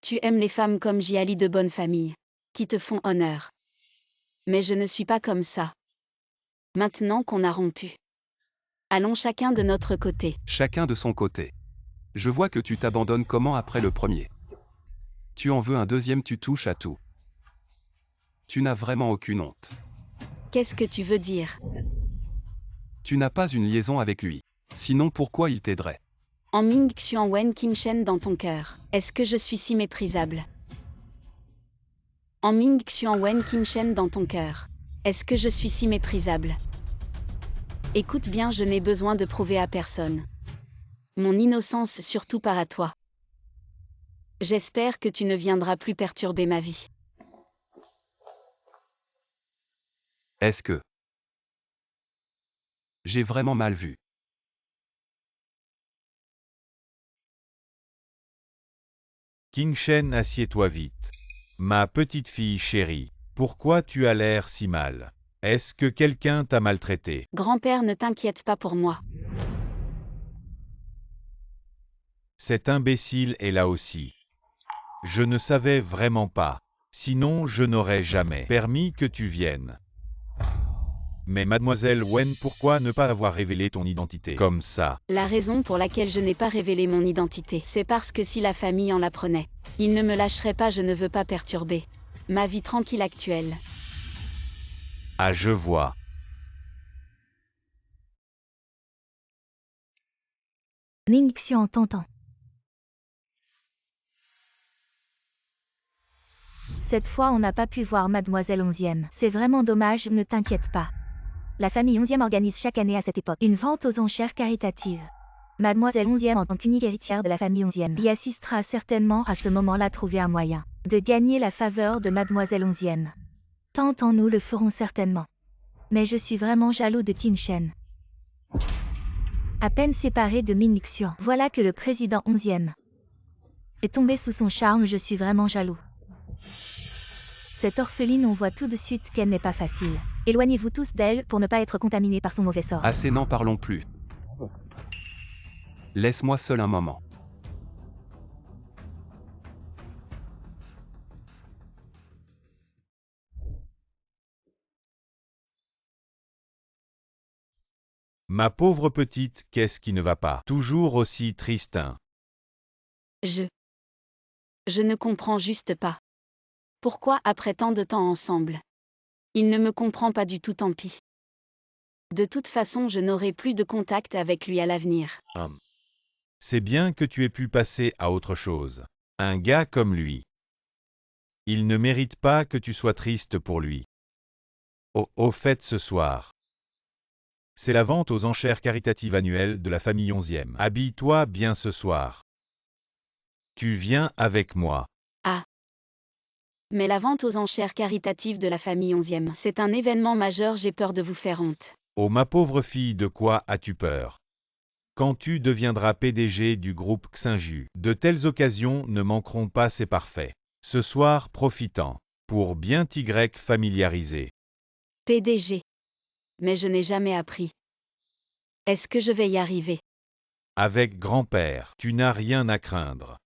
Tu aimes les femmes comme Jiali de bonne famille, qui te font honneur. Mais je ne suis pas comme ça. Maintenant qu'on a rompu. Allons chacun de notre côté. Chacun de son côté. Je vois que tu t'abandonnes comment après le premier. Tu en veux un deuxième, tu touches à tout. Tu n'as vraiment aucune honte. Qu'est-ce que tu veux dire? Tu n'as pas une liaison avec lui. Sinon pourquoi il t'aiderait? En Ming Xuan Wen Kim Shen dans ton cœur. Est-ce que je suis si méprisable? En Ming Xuan Wen Kim Shen dans ton cœur. Est-ce que je suis si méprisable? Écoute bien, je n'ai besoin de prouver à personne mon innocence, surtout pas à toi. J'espère que tu ne viendras plus perturber ma vie. Est-ce que j'ai vraiment mal vu? King Shen, assieds-toi vite. Ma petite fille chérie, pourquoi tu as l'air si mal? Est-ce que quelqu'un t'a maltraité? Grand-père, ne t'inquiète pas pour moi. Cet imbécile est là aussi. Je ne savais vraiment pas. Sinon, je n'aurais jamais permis que tu viennes. Mais mademoiselle Wen, pourquoi ne pas avoir révélé ton identité comme ça? La raison pour laquelle je n'ai pas révélé mon identité, c'est parce que si la famille en l'apprenait, ils ne me lâcheraient pas. Je ne veux pas perturber ma vie tranquille actuelle. Ah, je vois. Ming Xuan t'entend. Cette fois, on n'a pas pu voir Mademoiselle 11e. C'est vraiment dommage, ne t'inquiète pas. La famille 11e organise chaque année à cette époque une vente aux enchères caritatives. Mademoiselle 11e, en tant qu'unique héritière de la famille 11e, y assistera certainement à ce moment-là, trouver un moyen de gagner la faveur de Mademoiselle 11e. Tant en nous le ferons certainement. Mais je suis vraiment jaloux de Qin Shen. À peine séparé de Ming Xuan, voilà que le président 11e est tombé sous son charme. Je suis vraiment jaloux. Cette orpheline, on voit tout de suite qu'elle n'est pas facile. Éloignez-vous tous d'elle pour ne pas être contaminés par son mauvais sort. Assez, n'en parlons plus. Laisse-moi seul un moment. Ma pauvre petite, qu'est-ce qui ne va pas? Toujours aussi tristin. Je ne comprends juste pas. Pourquoi après tant de temps ensemble? Il ne me comprend pas du tout, tant pis. De toute façon, je n'aurai plus de contact avec lui à l'avenir. C'est bien que tu aies pu passer à autre chose. Un gars comme lui. Il ne mérite pas que tu sois triste pour lui. Au fait, ce soir, c'est la vente aux enchères caritatives annuelles de la famille 11e. Habille-toi bien ce soir. Tu viens avec moi. Ah. Mais la vente aux enchères caritatives de la famille 11e, c'est un événement majeur, j'ai peur de vous faire honte. Oh ma pauvre fille, de quoi as-tu peur? Quand tu deviendras PDG du groupe Xinju, de telles occasions ne manqueront pas, c'est parfait. Ce soir, profitant, pour bien t'y familiariser. PDG. Mais je n'ai jamais appris. Est-ce que je vais y arriver? Avec grand-père, tu n'as rien à craindre.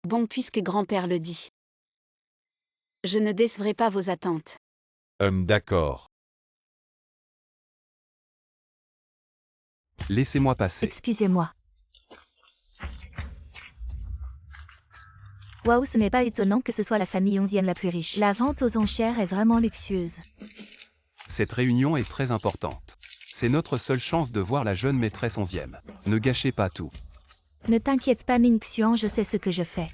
Bon, puisque grand-père le dit. Je ne décevrai pas vos attentes. D'accord. Laissez-moi passer. Excusez-moi. Waouh, ce n'est pas étonnant que ce soit la famille 11e la plus riche. La vente aux enchères est vraiment luxueuse. Cette réunion est très importante. C'est notre seule chance de voir la jeune maîtresse 11e. Ne gâchez pas tout. Ne t'inquiète pas, Ming Xuan, je sais ce que je fais.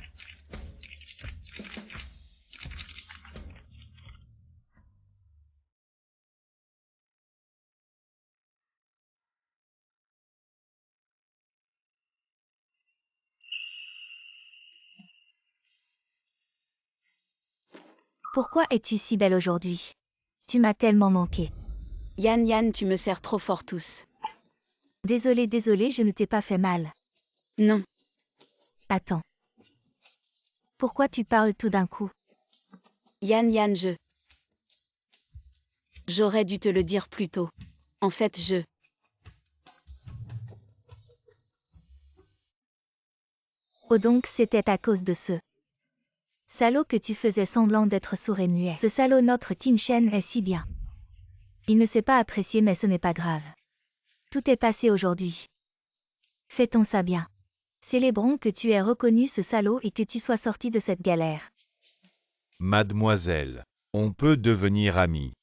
Pourquoi es-tu si belle aujourd'hui? Tu m'as tellement manqué. Yan, tu me sers trop fort tous. Désolée, je ne t'ai pas fait mal. Non. Attends. Pourquoi tu parles tout d'un coup? Yan, j'aurais dû te le dire plus tôt. En fait, Oh, donc c'était à cause de ce salaud que tu faisais semblant d'être sourd et muet. Ce salaud, notre Qin Shen, est si bien. Il ne sait pas apprécier mais ce n'est pas grave. Tout est passé aujourd'hui. Fêtons ça bien. Célébrons que tu aies reconnu ce salaud et que tu sois sorti de cette galère. Mademoiselle, on peut devenir amis.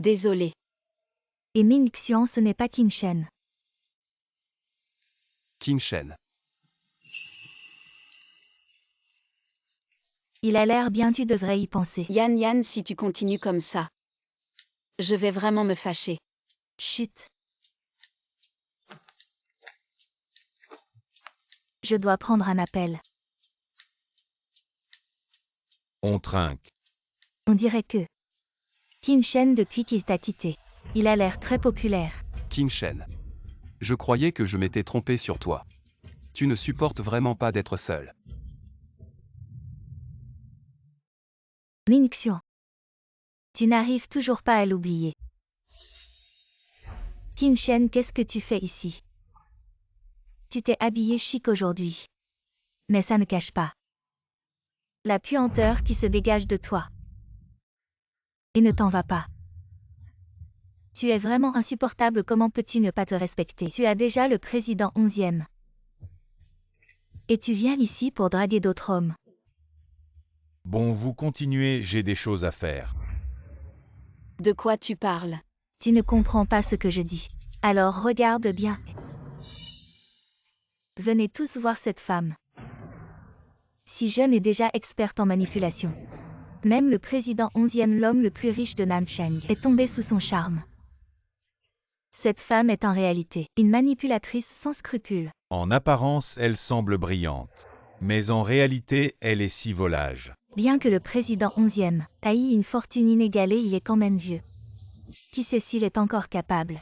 Désolé. Et Ming Xian, ce n'est pas Qin Shen. Qin Shen. Il a l'air bien, tu devrais y penser. Yan, si tu continues comme ça, je vais vraiment me fâcher. Chut. Je dois prendre un appel. On trinque. On dirait que Qin Shen depuis qu'il t'a quitté. Il a l'air très populaire. Qin Shen. Je croyais que je m'étais trompé sur toi. Tu ne supportes vraiment pas d'être seul. Ming Xian. Tu n'arrives toujours pas à l'oublier. Qin Shen, qu'est-ce que tu fais ici? Tu t'es habillé chic aujourd'hui. Mais ça ne cache pas la puanteur qui se dégage de toi. Et ne t'en va pas. Tu es vraiment insupportable, comment peux-tu ne pas te respecter? Tu as déjà le président 11e. Et tu viens ici pour draguer d'autres hommes. Bon, vous continuez, j'ai des choses à faire. De quoi tu parles? Tu ne comprends pas ce que je dis. Alors regarde bien. Venez tous voir cette femme. Si jeune et déjà experte en manipulation. Même le président 11e, l'homme le plus riche de Nancheng, est tombé sous son charme. Cette femme est en réalité une manipulatrice sans scrupules. En apparence, elle semble brillante. Mais en réalité, elle est si volage. Bien que le président 11e ait une fortune inégalée, il est quand même vieux. Qui sait s'il est encore capable?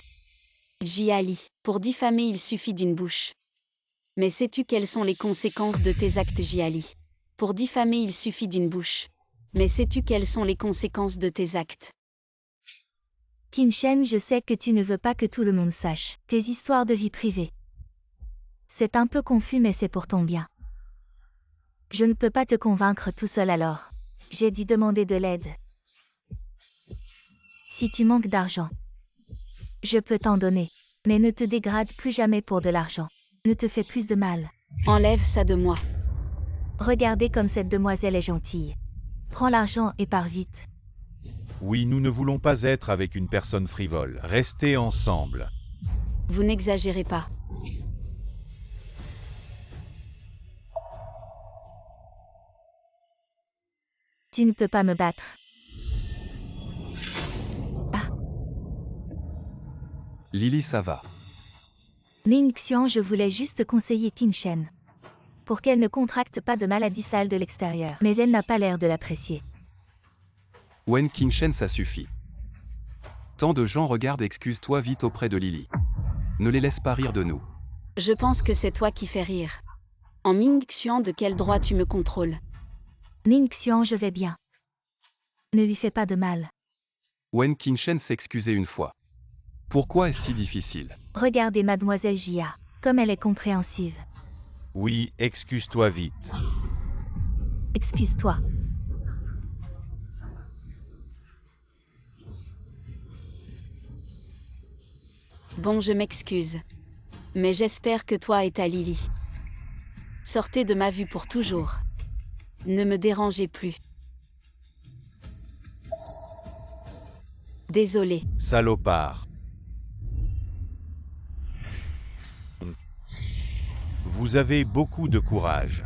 Jiali, pour diffamer il suffit d'une bouche. Mais sais-tu quelles sont les conséquences de tes actes, Jiali? Pour diffamer il suffit d'une bouche. Mais sais-tu quelles sont les conséquences de tes actes? Qin Shen, je sais que tu ne veux pas que tout le monde sache tes histoires de vie privée. C'est un peu confus mais c'est pour ton bien. Je ne peux pas te convaincre tout seul alors. J'ai dû demander de l'aide. Si tu manques d'argent, je peux t'en donner. Mais ne te dégrade plus jamais pour de l'argent. Ne te fais plus de mal. Enlève ça de moi. Regardez comme cette demoiselle est gentille. Prends l'argent et pars vite. Oui, nous ne voulons pas être avec une personne frivole. Restez ensemble. Vous n'exagérez pas. Tu ne peux pas me battre. Ah. Lily, ça va. Ming Xian, je voulais juste conseiller Qin Shen. Pour qu'elle ne contracte pas de maladie sale de l'extérieur. Mais elle n'a pas l'air de l'apprécier. Wen Qin Shen, ça suffit. Tant de gens regardent, excuse-toi vite auprès de Lily. Ne les laisse pas rire de nous. Je pense que c'est toi qui fais rire. En Ming Xian, de quel droit tu me contrôles? Ming Xian, je vais bien. Ne lui fais pas de mal. Wen Qin Shen s'excusait une fois. Pourquoi est-ce si difficile? Regardez mademoiselle Jia, comme elle est compréhensive. Oui, excuse-toi vite. Excuse-toi. Bon, je m'excuse. Mais j'espère que toi et ta Lily. Sortez de ma vue pour toujours. Ne me dérangez plus. Désolé. Salopard. Vous avez beaucoup de courage.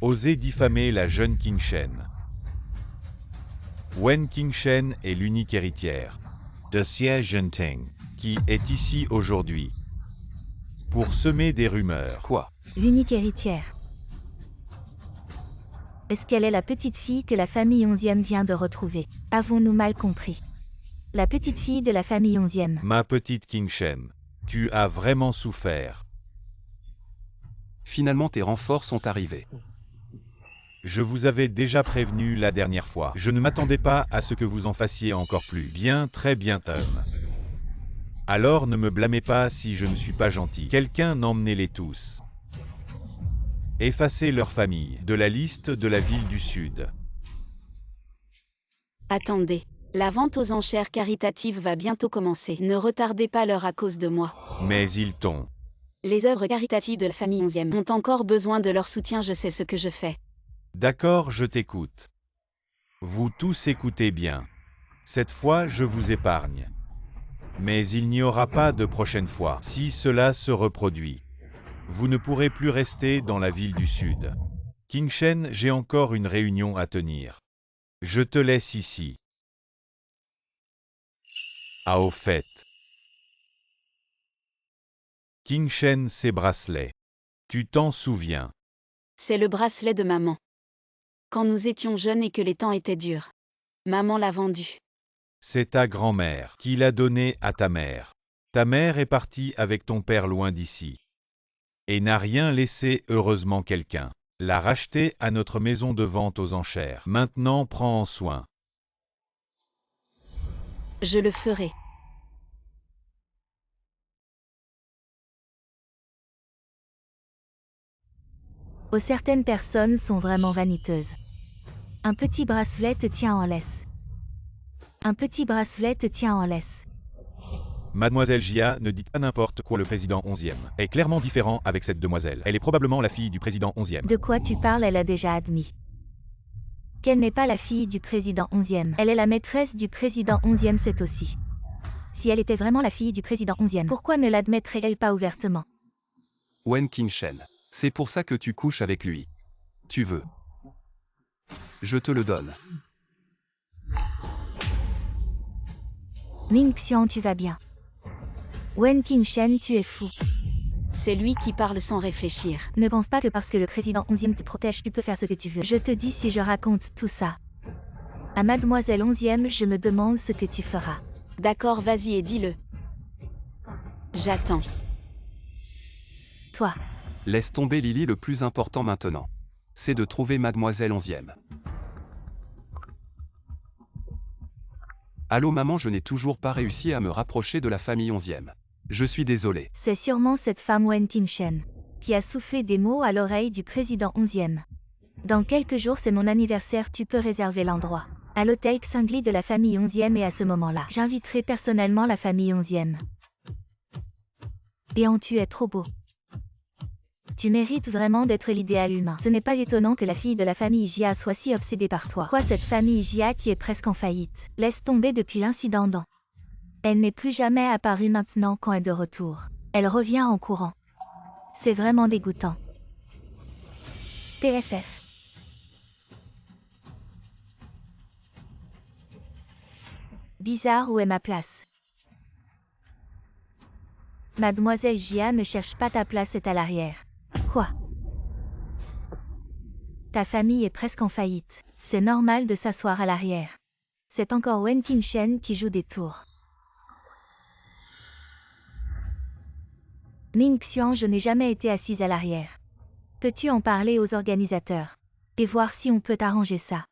Osez diffamer la jeune Qin Shen. Wen Qin Shen est l'unique héritière de Xie Zhenteng, qui est ici aujourd'hui pour semer des rumeurs. Quoi? L'unique héritière. Est-ce qu'elle est la petite fille que la famille 11e vient de retrouver? Avons-nous mal compris? La petite fille de la famille 11e. Ma petite Qin Shen, tu as vraiment souffert. Finalement tes renforts sont arrivés. Je vous avais déjà prévenu la dernière fois. Je ne m'attendais pas à ce que vous en fassiez encore plus. Bien, très bien, homme. Alors ne me blâmez pas si je ne suis pas gentil. Quelqu'un emmenez-les tous. Effacez leur famille de la liste de la ville du Sud. Attendez. La vente aux enchères caritatives va bientôt commencer. Ne retardez pas l'heure à cause de moi. Mais ils t'ont. Les œuvres caritatives de la famille 11e ont encore besoin de leur soutien, je sais ce que je fais. D'accord, je t'écoute. Vous tous écoutez bien. Cette fois, je vous épargne. Mais il n'y aura pas de prochaine fois. Si cela se reproduit, vous ne pourrez plus rester dans la ville du Sud. King Shen, j'ai encore une réunion à tenir. Je te laisse ici. Ah, au fait. King Shen, ses bracelets. Tu t'en souviens? C'est le bracelet de maman. Quand nous étions jeunes et que les temps étaient durs. Maman l'a vendu. C'est ta grand-mère qui l'a donné à ta mère. Ta mère est partie avec ton père loin d'ici. Et n'a rien laissé, heureusement quelqu'un l'a racheté à notre maison de vente aux enchères. Maintenant, prends en soin. Je le ferai. Oh, certaines personnes sont vraiment vaniteuses. Un petit bracelet te tient en laisse. Un petit bracelet te tient en laisse. Mademoiselle Jia, ne dites pas n'importe quoi, le président 11e est clairement différent avec cette demoiselle. Elle est probablement la fille du président 11e. De quoi tu parles, elle a déjà admis qu'elle n'est pas la fille du président 11e. Elle est la maîtresse du président 11e, c'est aussi. Si elle était vraiment la fille du président 11e, pourquoi ne l'admettrait-elle pas ouvertement? Wen Qingshen. C'est pour ça que tu couches avec lui. Tu veux. Je te le donne. Ming Xian, tu vas bien. Wen Qingshen, tu es fou. C'est lui qui parle sans réfléchir. Ne pense pas que parce que le président 11e te protège, tu peux faire ce que tu veux. Je te dis, si je raconte tout ça à mademoiselle 11e, je me demande ce que tu feras. D'accord, vas-y et dis-le. J'attends. Toi. Laisse tomber Lily, le plus important maintenant. C'est de trouver mademoiselle 11e. Allô maman, je n'ai toujours pas réussi à me rapprocher de la famille 11e. Je suis désolé. C'est sûrement cette femme Wen Qingshen qui a soufflé des mots à l'oreille du président 11e. Dans quelques jours, c'est mon anniversaire, tu peux réserver l'endroit à l'hôtel Xingli de la famille 11e, et à ce moment-là, j'inviterai personnellement la famille 11e. Et tu es trop beau. Tu mérites vraiment d'être l'idéal humain. Ce n'est pas étonnant que la fille de la famille Jia soit si obsédée par toi. Quoi, cette famille Jia qui est presque en faillite? Laisse tomber depuis l'incident dans. Elle n'est plus jamais apparue, maintenant quand elle est de retour. Elle revient en courant. C'est vraiment dégoûtant. PFF. Bizarre, où est ma place? Mademoiselle Jia, ne cherche pas ta place, est à l'arrière. Quoi? Ta famille est presque en faillite. C'est normal de s'asseoir à l'arrière. C'est encore Wen Qingshen qui joue des tours. Ming Xian, je n'ai jamais été assise à l'arrière. Peux-tu en parler aux organisateurs et voir si on peut arranger ça?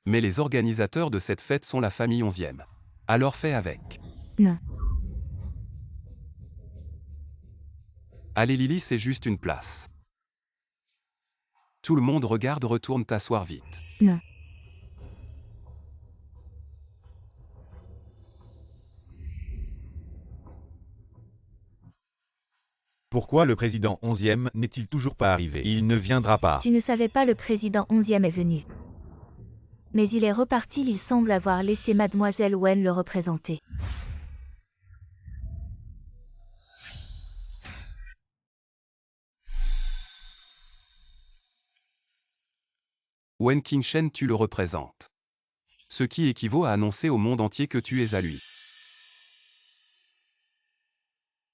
Mais les organisateurs de cette fête sont la famille 11e. Alors fais avec. Non. Allez Lily, c'est juste une place. Tout le monde regarde, retourne t'asseoir vite. Non. Pourquoi le président 11e n'est-il toujours pas arrivé? Il ne viendra pas. Tu ne savais pas, le président 11e est venu. Mais il est reparti, il semble avoir laissé mademoiselle Wen le représenter. Wen Qingshen, tu le représentes. Ce qui équivaut à annoncer au monde entier que tu es à lui.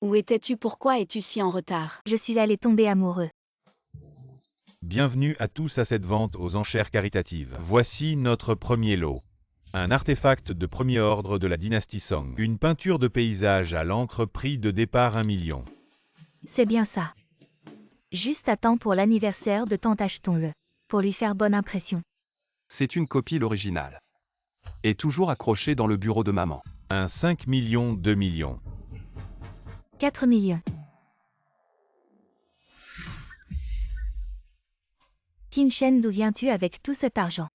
Où étais-tu? Pourquoi es-tu si en retard? Je suis allé tomber amoureux. Bienvenue à tous à cette vente aux enchères caritatives. Voici notre premier lot. Un artefact de premier ordre de la dynastie Song. Une peinture de paysage à l'encre, prix de départ 1 million. C'est bien ça. Juste à temps pour l'anniversaire de tante, achetons-le. Pour lui faire bonne impression. C'est une copie, l'original. Et toujours accroché dans le bureau de maman. Un 5 millions, 2 millions. 4 millions. Qingshen, d'où viens-tu avec tout cet argent?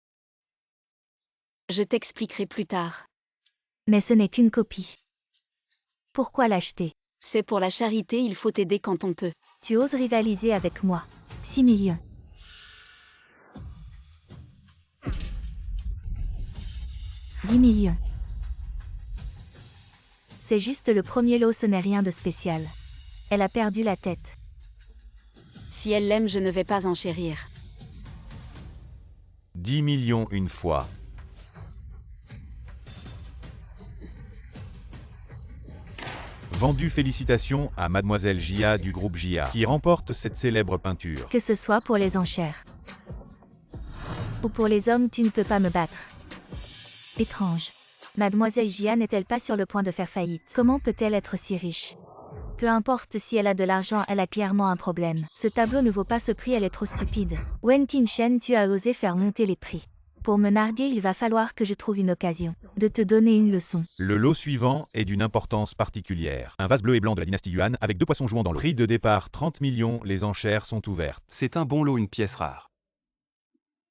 Je t'expliquerai plus tard. Mais ce n'est qu'une copie. Pourquoi l'acheter? C'est pour la charité, il faut aider quand on peut. Tu oses rivaliser avec moi. 6 millions. 10 millions. C'est juste le premier lot, ce n'est rien de spécial. Elle a perdu la tête. Si elle l'aime, je ne vais pas enchérir. 10 millions une fois. Vendu, félicitations à Mademoiselle Jia du groupe Jia, qui remporte cette célèbre peinture. Que ce soit pour les enchères ou pour les hommes, tu ne peux pas me battre. Étrange. Mademoiselle Jia n'est-elle pas sur le point de faire faillite? Comment peut-elle être si riche? Peu importe si elle a de l'argent, elle a clairement un problème. Ce tableau ne vaut pas ce prix, elle est trop stupide. Wen Qingshen, tu as osé faire monter les prix. Pour me narguer, il va falloir que je trouve une occasion de te donner une leçon. Le lot suivant est d'une importance particulière. Un vase bleu et blanc de la dynastie Yuan avec 2 poissons jouant dans l'eau. Prix de départ 30 millions, les enchères sont ouvertes. C'est un bon lot, une pièce rare.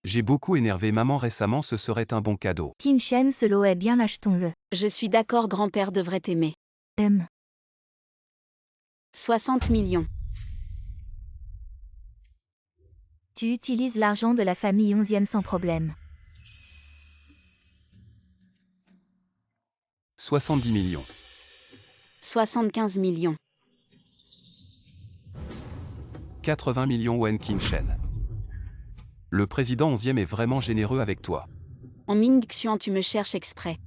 J'ai beaucoup énervé maman récemment, ce serait un bon cadeau. Qingshen, ce lot est bien, achetons-le. Je suis d'accord, grand-père devrait t'aimer. 60 millions. Tu utilises l'argent de la famille 11e sans problème. 70 millions. 75 millions. 80 millions Wen Qingshen. Le président 11e est vraiment généreux avec toi. En Ming Xian, tu me cherches exprès.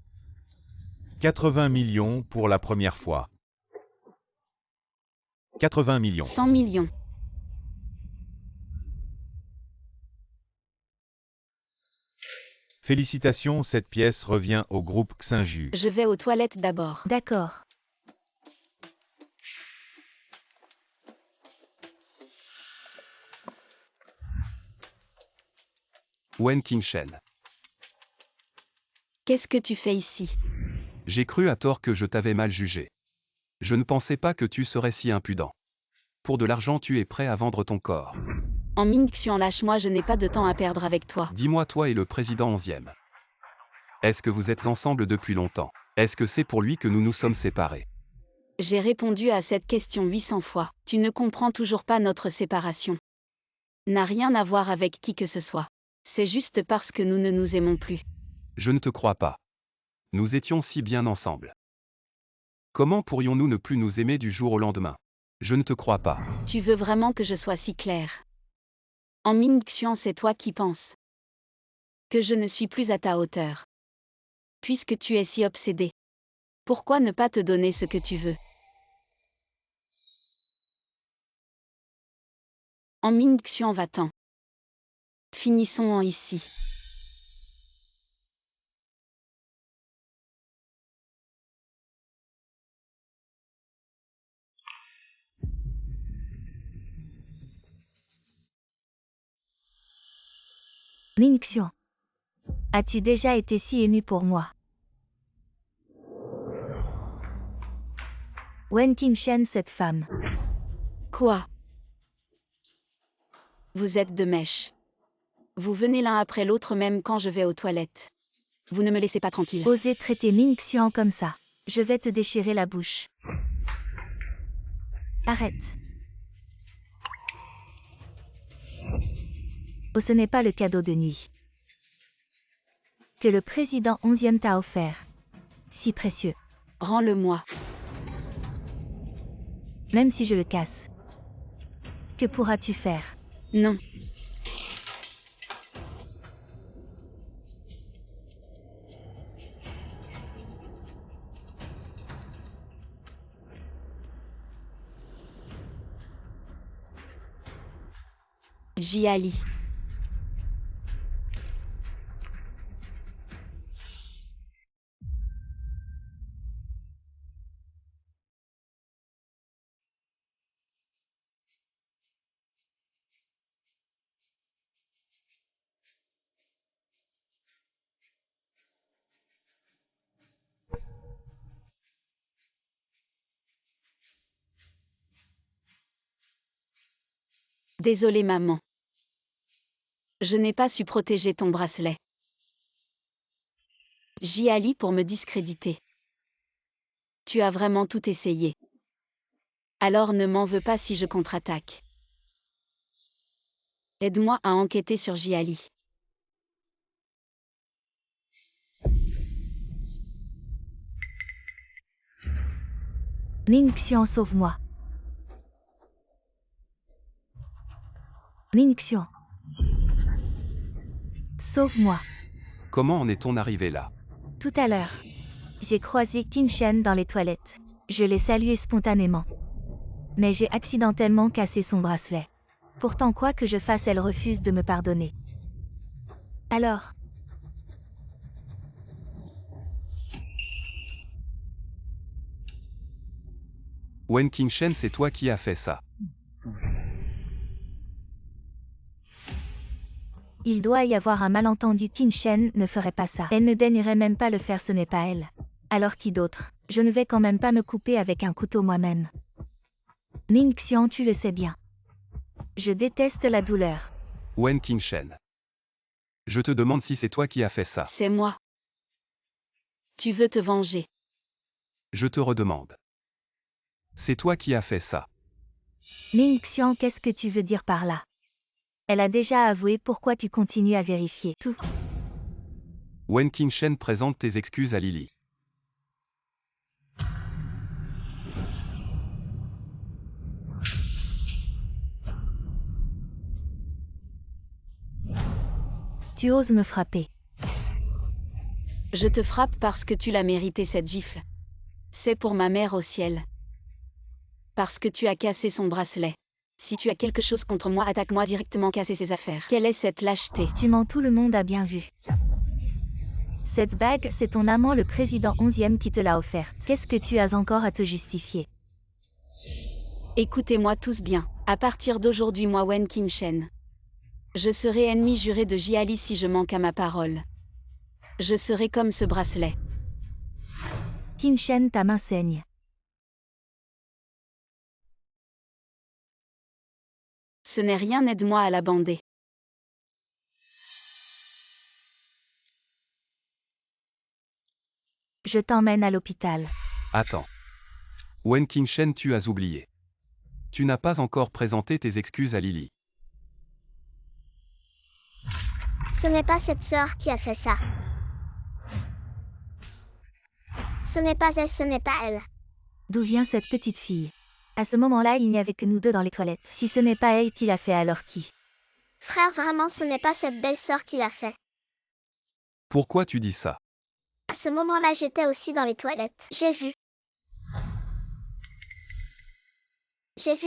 80 millions pour la première fois. 80 millions. 100 millions. Félicitations, cette pièce revient au groupe Xinju. Je vais aux toilettes d'abord. D'accord. Wen Qingshen. Qu'est-ce que tu fais ici? J'ai cru à tort que je t'avais mal jugé. Je ne pensais pas que tu serais si impudent. Pour de l'argent, tu es prêt à vendre ton corps. En Ming Xian, lâche-moi, je n'ai pas de temps à perdre avec toi. Dis-moi, toi et le président 11e. Est-ce que vous êtes ensemble depuis longtemps? Est-ce que c'est pour lui que nous nous sommes séparés? J'ai répondu à cette question 800 fois. Tu ne comprends toujours pas, notre séparation n'a rien à voir avec qui que ce soit. C'est juste parce que nous ne nous aimons plus. Je ne te crois pas. Nous étions si bien ensemble. Comment pourrions-nous ne plus nous aimer du jour au lendemain? Je ne te crois pas. Tu veux vraiment que je sois si claire? En Ming Xian, c'est toi qui penses que je ne suis plus à ta hauteur. Puisque tu es si obsédé, pourquoi ne pas te donner ce que tu veux? En Ming Xian, va-t'en. Finissons en ici. Ming Xian. As-tu déjà été si ému pour moi? Wen Qingshen, cette femme. Quoi? Vous êtes de mèche. Vous venez l'un après l'autre même quand je vais aux toilettes. Vous ne me laissez pas tranquille. Oser traiter Ming Xian comme ça. Je vais te déchirer la bouche. Arrête. Oh, ce n'est pas le cadeau de nuit que le président 11e t'a offert. Si précieux. Rends-le-moi. Même si je le casse. Que pourras-tu faire? Non. Jiali. Désolée maman. Je n'ai pas su protéger ton bracelet. Jiali pour me discréditer. Tu as vraiment tout essayé. Alors ne m'en veux pas si je contre-attaque. Aide-moi à enquêter sur Jiali. Ning Xian, sauve-moi. Ning Xian. Sauve-moi. Comment en est-on arrivé là? Tout à l'heure, j'ai croisé Qin Shen dans les toilettes. Je l'ai salué spontanément. Mais j'ai accidentellement cassé son bracelet. Pourtant quoi que je fasse, elle refuse de me pardonner. Alors, Wen Qingshen, c'est toi qui as fait ça. il doit y avoir un malentendu. Qin Shen ne ferait pas ça. Elle ne daignerait même pas le faire, ce n'est pas elle. Alors qui d'autre? Je ne vais quand même pas me couper avec un couteau moi-même. Ning Xian, tu le sais bien. Je déteste la douleur. Wen Qingshen. Je te demande si c'est toi qui as fait ça. C'est moi. Tu veux te venger. Je te redemande. C'est toi qui as fait ça. Ning Xian, qu'est-ce que tu veux dire par là? Elle a déjà avoué, pourquoi tu continues à vérifier tout? Wen Qingshen, présente tes excuses à Lily. Tu oses me frapper. Je te frappe parce que tu l'as mérité cette gifle. C'est pour ma mère au ciel. Parce que tu as cassé son bracelet. Si tu as quelque chose contre moi, attaque-moi directement, casser ses affaires. Quelle est cette lâcheté? Tu mens, tout le monde a bien vu. Cette bague, c'est ton amant le président 11e qui te l'a offerte. Qu'est-ce que tu as encore à te justifier? Écoutez-moi tous bien. À partir d'aujourd'hui, moi Wen Qingshen. Je serai ennemi juré de Jiali si je manque à ma parole. Je serai comme ce bracelet. Qin Shen, ta main saigne. Ce n'est rien, aide-moi à la bander. Je t'emmène à l'hôpital. Attends. Wen Qingshen, tu as oublié. Tu n'as pas encore présenté tes excuses à Lily. Ce n'est pas cette sœur qui a fait ça. Ce n'est pas elle, ce n'est pas elle. D'où vient cette petite fille? À ce moment-là, il n'y avait que nous deux dans les toilettes. Si ce n'est pas elle qui l'a fait, alors qui? Frère, vraiment, ce n'est pas cette belle sœur qui l'a fait. Pourquoi tu dis ça? À ce moment-là, j'étais aussi dans les toilettes. J'ai vu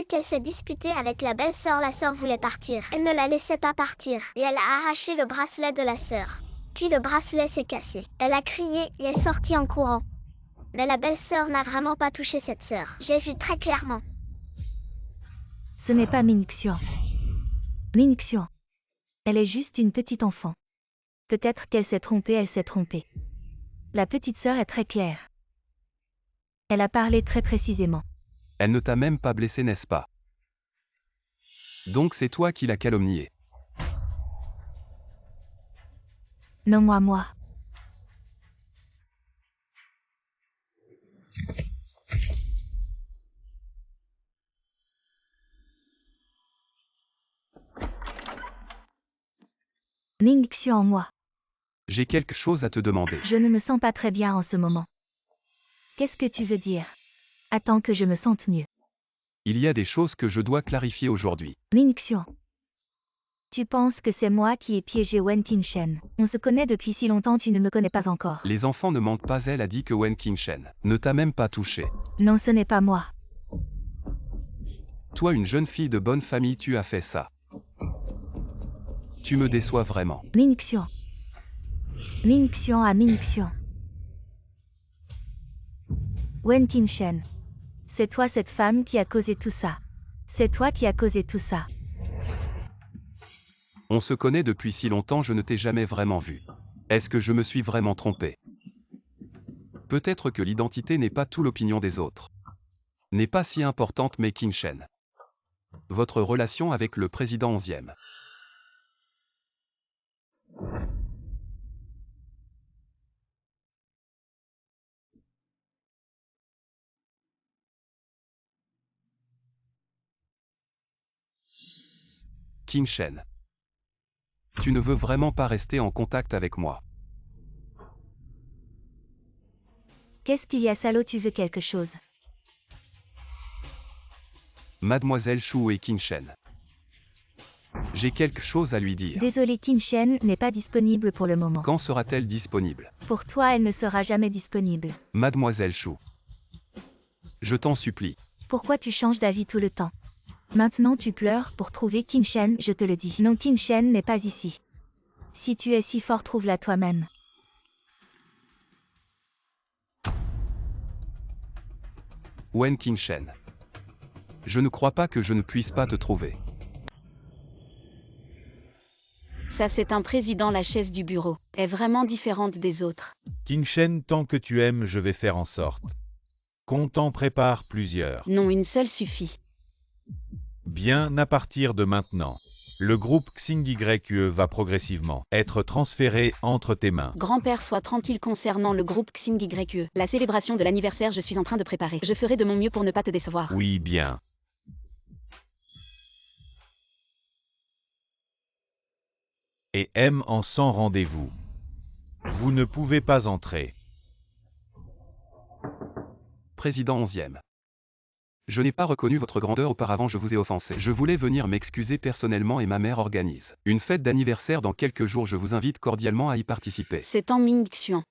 qu'elle s'est disputée avec la belle-sœur. La sœur voulait partir. Elle ne la laissait pas partir. Et elle a arraché le bracelet de la sœur. Puis le bracelet s'est cassé. Elle a crié et est sortie en courant. Mais la belle-sœur n'a vraiment pas touché cette sœur. J'ai vu très clairement. Ce n'est pas Ning Xian. Ning Xian. Elle est juste une petite enfant. Peut-être qu'elle s'est trompée, elle s'est trompée. La petite sœur est très claire. Elle a parlé très précisément. Elle ne t'a même pas blessé, n'est-ce pas? Donc c'est toi qui l'as calomniée. Non, moi. Ning Xian, moi. J'ai quelque chose à te demander. Je ne me sens pas très bien en ce moment. Qu'est-ce que tu veux dire? Attends que je me sente mieux. Il y a des choses que je dois clarifier aujourd'hui. Ning Xian. Tu penses que c'est moi qui ai piégé Wen Qingshen? On se connaît depuis si longtemps, tu ne me connais pas encore. Les enfants ne mentent pas, elle a dit que Wen Qingshen ne t'a même pas touché. Non, ce n'est pas moi. Toi, une jeune fille de bonne famille, tu as fait ça. Tu me déçois vraiment. Ning Xian. Ning Xian à Ning Xian. Wen Qingshen. C'est toi cette femme qui a causé tout ça. C'est toi qui as causé tout ça. On se connaît depuis si longtemps, je ne t'ai jamais vraiment vu. Est-ce que je me suis vraiment trompé? Peut-être que l'identité n'est pas tout, l'opinion des autres n'est pas si importante, mais Qingshen. Votre relation avec le président 11e. Qin Shen. Tu ne veux vraiment pas rester en contact avec moi. Qu'est-ce qu'il y a, salaud, tu veux quelque chose? Mademoiselle Shu et Qin Shen. J'ai quelque chose à lui dire. Désolé, Qin Shen n'est pas disponible pour le moment. Quand sera-t-elle disponible? Pour toi, elle ne sera jamais disponible. Mademoiselle Shu. Je t'en supplie. Pourquoi tu changes d'avis tout le temps? Maintenant tu pleures pour trouver Qin Shen, je te le dis. Non, Qin Shen n'est pas ici. Si tu es si fort, trouve-la toi-même. Wen Qin Shen. Je ne crois pas que je ne puisse pas te trouver. Ça c'est un président, la chaise du bureau est vraiment différente des autres. Qin Shen, tant que tu aimes, je vais faire en sorte qu'on t'en prépare plusieurs. Non, une seule suffit. Bien, à partir de maintenant, le groupe XingYue va progressivement être transféré entre tes mains. Grand-père, sois tranquille concernant le groupe XingYue. La célébration de l'anniversaire, je suis en train de préparer. Je ferai de mon mieux pour ne pas te décevoir. Oui, bien. Et M en sans rendez-vous. Vous ne pouvez pas entrer. Président 11e. Je n'ai pas reconnu votre grandeur auparavant, je vous ai offensé. Je voulais venir m'excuser personnellement et ma mère organise une fête d'anniversaire dans quelques jours, je vous invite cordialement à y participer. C'est en Mingxuan.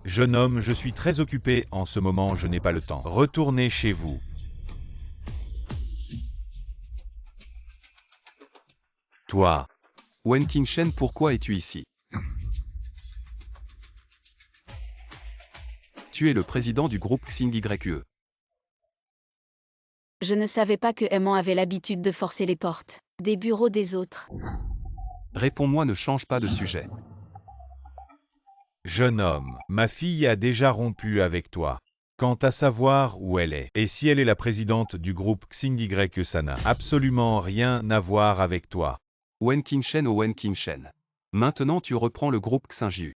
Jeune homme, je suis très occupé en ce moment, je n'ai pas le temps. Retournez chez vous. Toi. Wen Qin Shen, pourquoi es-tu ici? Tu es le président du groupe XingYue. Je ne savais pas que Aimant avait l'habitude de forcer les portes des bureaux des autres. Réponds-moi, ne change pas de sujet. Jeune homme, ma fille a déjà rompu avec toi. Quant à savoir où elle est, et si elle est la présidente du groupe XingYue, ça n'a absolument rien à voir avec toi. Wen Qin Shen, oh Wen Qin Shen. Maintenant tu reprends le groupe XingYue.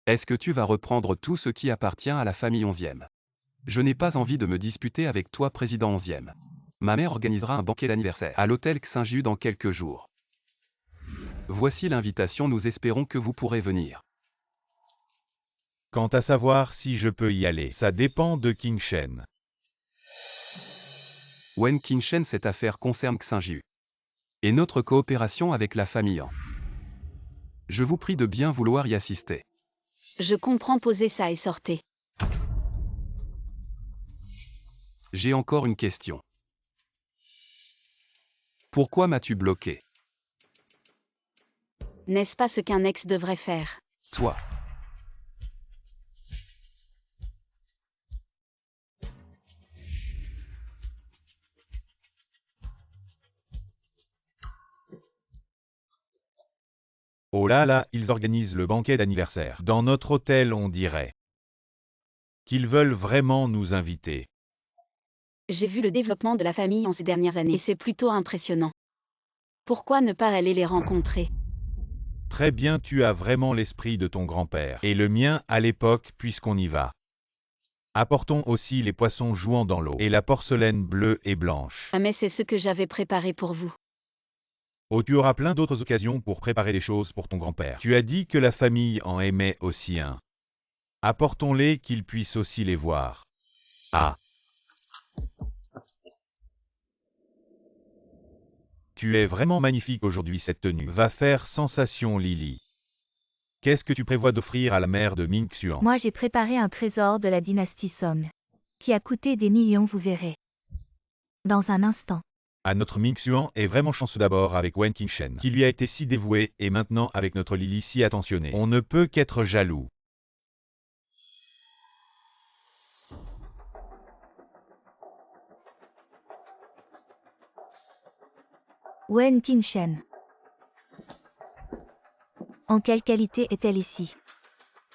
Est-ce que tu vas reprendre tout ce qui appartient à la famille 11e? Je n'ai pas envie de me disputer avec toi, président 11e. Ma mère organisera un banquet d'anniversaire à l'hôtel XingYue dans quelques jours. Voici l'invitation, nous espérons que vous pourrez venir. Quant à savoir si je peux y aller, ça dépend de Qin Shen. Wen Qin Shen, cette affaire concerne XingYue et notre coopération avec la famille Han. Je vous prie de bien vouloir y assister. Je comprends, posez ça et sortez. J'ai encore une question. Pourquoi m'as-tu bloqué? N'est-ce pas ce qu'un ex devrait faire? Toi. Oh là là, ils organisent le banquet d'anniversaire. Dans notre hôtel, on dirait qu'ils veulent vraiment nous inviter. J'ai vu le développement de la famille en ces dernières années et c'est plutôt impressionnant. Pourquoi ne pas aller les rencontrer? Très bien, tu as vraiment l'esprit de ton grand-père. Et le mien à l'époque, puisqu'on y va. Apportons aussi les poissons jouant dans l'eau et la porcelaine bleue et blanche. Ah, mais c'est ce que j'avais préparé pour vous. Oh, tu auras plein d'autres occasions pour préparer des choses pour ton grand-père. Tu as dit que la famille en aimait aussi un. Apportons-les qu'ils puissent aussi les voir. Ah. Tu es vraiment magnifique aujourd'hui, cette tenue va faire sensation, Lily. Qu'est-ce que tu prévois d'offrir à la mère de Mingxuan? Moi j'ai préparé un trésor de la dynastie Song, qui a coûté des millions, vous verrez. Dans un instant. À notre Mingxuan est vraiment chanceux, d'abord avec Wen Qin Shen, qui lui a été si dévoué, et maintenant avec notre Lily si attentionnée. On ne peut qu'être jaloux. Wen Qin Shen. En quelle qualité est-elle ici?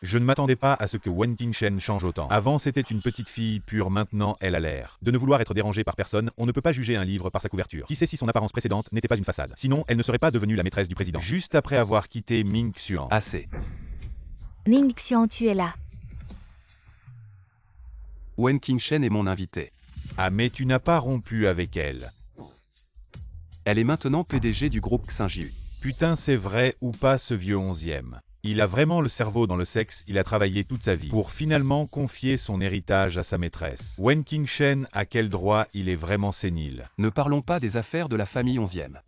Je ne m'attendais pas à ce que Wen Qin Shen change autant. Avant c'était une petite fille pure, maintenant elle a l'air de ne vouloir être dérangée par personne. On ne peut pas juger un livre par sa couverture. Qui sait si son apparence précédente n'était pas une façade? Sinon, elle ne serait pas devenue la maîtresse du président. Juste après avoir quitté Mingxuan. Assez. Mingxuan, tu es là. Wen Qin Shen est mon invité. Ah mais tu n'as pas rompu avec elle. Elle est maintenant PDG du groupe Xinjiu. Putain c'est vrai ou pas ce vieux 11e. Il a vraiment le cerveau dans le sexe, il a travaillé toute sa vie pour finalement confier son héritage à sa maîtresse. Wen Qingshen, à quel droit il est vraiment sénile? Ne parlons pas des affaires de la famille 11e.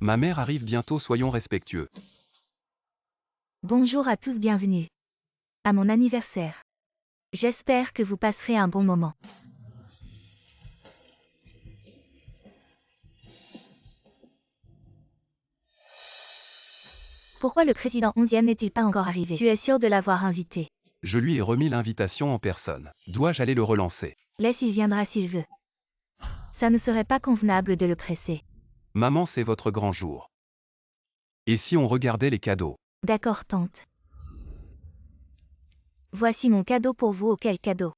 Ma mère arrive bientôt, soyons respectueux. Bonjour à tous, bienvenue à mon anniversaire. J'espère que vous passerez un bon moment. Pourquoi le président 11e n'est-il pas encore arrivé? Tu es sûr de l'avoir invité? Je lui ai remis l'invitation en personne. Dois-je aller le relancer? Laisse, il viendra s'il veut. Ça ne serait pas convenable de le presser. Maman, c'est votre grand jour. Et si on regardait les cadeaux? D'accord, tante. Voici mon cadeau pour vous. Quel cadeau?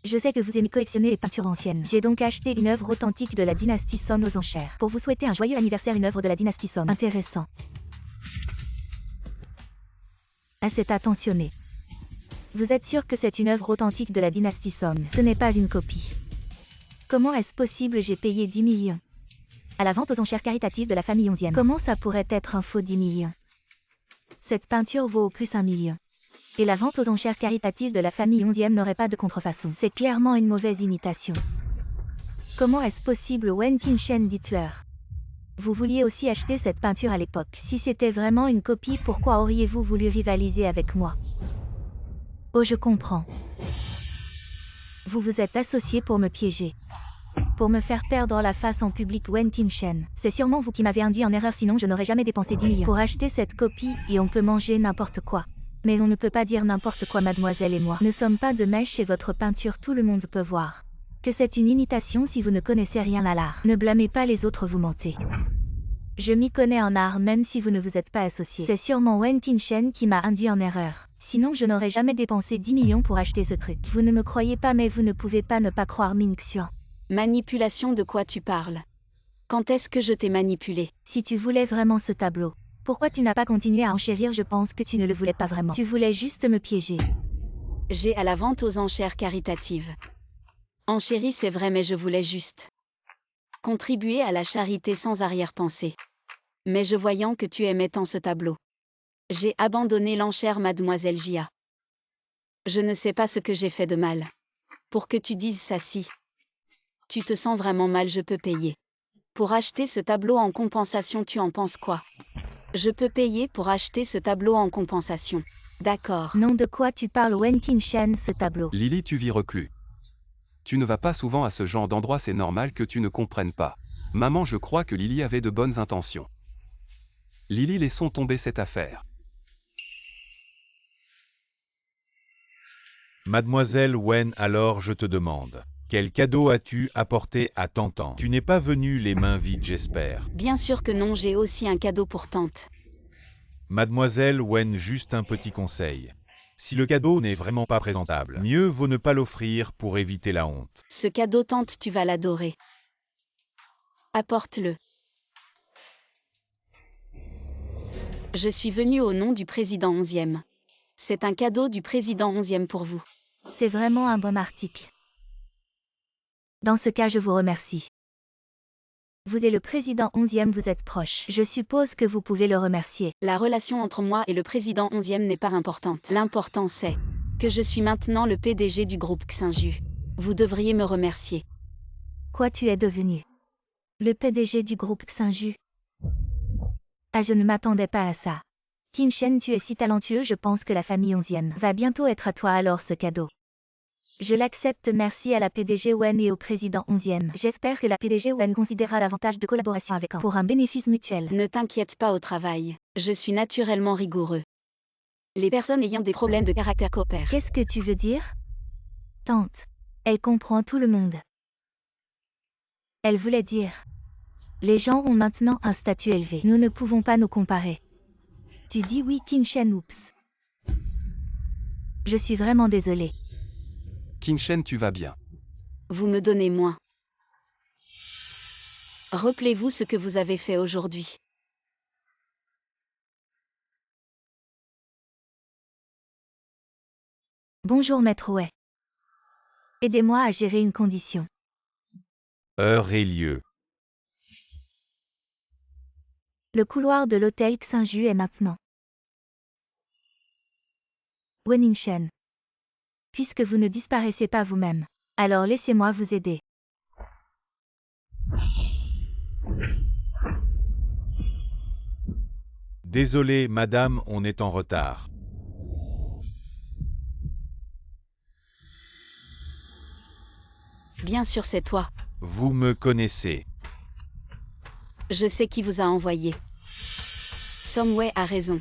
Je sais que vous aimez collectionner les peintures anciennes. J'ai donc acheté une œuvre authentique de la dynastie Song aux enchères. Pour vous souhaiter un joyeux anniversaire, une œuvre de la dynastie Song. Intéressant. C'est attentionné. Vous êtes sûr que c'est une œuvre authentique de la dynastie Song? Ce n'est pas une copie. Comment est-ce possible? J'ai payé 10 millions. À la vente aux enchères caritatives de la famille 11e. Comment ça pourrait être un faux 10 millions? Cette peinture vaut au plus 1 million. Et la vente aux enchères caritatives de la famille 11e n'aurait pas de contrefaçon. C'est clairement une mauvaise imitation. Comment est-ce possible? Wen Qingshen, dites-leur. Vous vouliez aussi acheter cette peinture à l'époque. Si c'était vraiment une copie, pourquoi auriez-vous voulu rivaliser avec moi? Oh, je comprends. Vous vous êtes associé pour me piéger. Pour me faire perdre la face en public. Wen Qingshen. C'est sûrement vous qui m'avez induit en erreur, sinon je n'aurais jamais dépensé 10 millions pour acheter cette copie, et on peut manger n'importe quoi. Mais on ne peut pas dire n'importe quoi. Mademoiselle et moi ne sommes pas de mèche, et votre peinture tout le monde peut voir que c'est une imitation. Si vous ne connaissez rien à l'art, ne blâmez pas les autres, vous mentez. Je m'y connais en art, même si vous ne vous êtes pas associé. C'est sûrement Wen Qingshen qui m'a induit en erreur. Sinon je n'aurais jamais dépensé 10 millions pour acheter ce truc. Vous ne me croyez pas, mais vous ne pouvez pas ne pas croire Ming Xuan. Manipulation, de quoi tu parles? Quand est-ce que je t'ai manipulé? Si tu voulais vraiment ce tableau, pourquoi tu n'as pas continué à enchérir? Je pense que tu ne le voulais pas vraiment. Tu voulais juste me piéger. J'ai à la vente aux enchères caritatives. Enchérie, c'est vrai, mais je voulais juste contribuer à la charité sans arrière-pensée. Mais je voyant que tu aimais tant ce tableau, j'ai abandonné l'enchère, mademoiselle Jia. Je ne sais pas ce que j'ai fait de mal pour que tu dises ça. Si tu te sens vraiment mal, je peux payer pour acheter ce tableau en compensation. Tu en penses quoi? Je peux payer pour acheter ce tableau en compensation. D'accord. Non, de quoi tu parles? Wen Qingshen, ce tableau. Lily, tu vis reclus. Tu ne vas pas souvent à ce genre d'endroit, c'est normal que tu ne comprennes pas. Maman, je crois que Lily avait de bonnes intentions. Lily, laissons tomber cette affaire. Mademoiselle Wen, alors je te demande, quel cadeau as-tu apporté à Tantan? Tu n'es pas venue les mains vides, j'espère. Bien sûr que non, j'ai aussi un cadeau pour tante. Mademoiselle Wen, juste un petit conseil. Si le cadeau n'est vraiment pas présentable, mieux vaut ne pas l'offrir pour éviter la honte. Ce cadeau, tante, tu vas l'adorer. Apporte-le. Je suis venue au nom du président 11e. C'est un cadeau du président 11e pour vous. C'est vraiment un bon article. Dans ce cas, je vous remercie. Vous et le président 11e, vous êtes proches. Je suppose que vous pouvez le remercier. La relation entre moi et le président 11e n'est pas importante. L'important c'est que je suis maintenant le PDG du groupe Xinjiu. Vous devriez me remercier. Quoi, tu es devenu le PDG du groupe Xinjiu? Ah, je ne m'attendais pas à ça. Qingshen, tu es si talentueux, je pense que la famille 11e va bientôt être à toi. Alors ce cadeau, je l'accepte. Merci à la PDG Wen et au président 11e. J'espère que la PDG Wen considérera davantage de collaboration avec An pour un bénéfice mutuel. Ne t'inquiète pas au travail. Je suis naturellement rigoureux. Les personnes ayant des problèmes de caractère coopèrent. Qu'est-ce que tu veux dire? Tante, elle comprend tout le monde. Elle voulait dire, les gens ont maintenant un statut élevé. Nous ne pouvons pas nous comparer. Tu dis oui, Qingshen, oups. Je suis vraiment désolée. Qingshen, tu vas bien. Vous me donnez moins. Rappelez-vous ce que vous avez fait aujourd'hui. Bonjour Maître Wei. Aidez-moi à gérer une condition. Heure et lieu. Le couloir de l'hôtel Xinju est maintenant. Weningshen. Puisque vous ne disparaissez pas vous-même, alors laissez-moi vous aider. Désolé, madame, on est en retard. Bien sûr, c'est toi. Vous me connaissez. Je sais qui vous a envoyé. Somway a raison.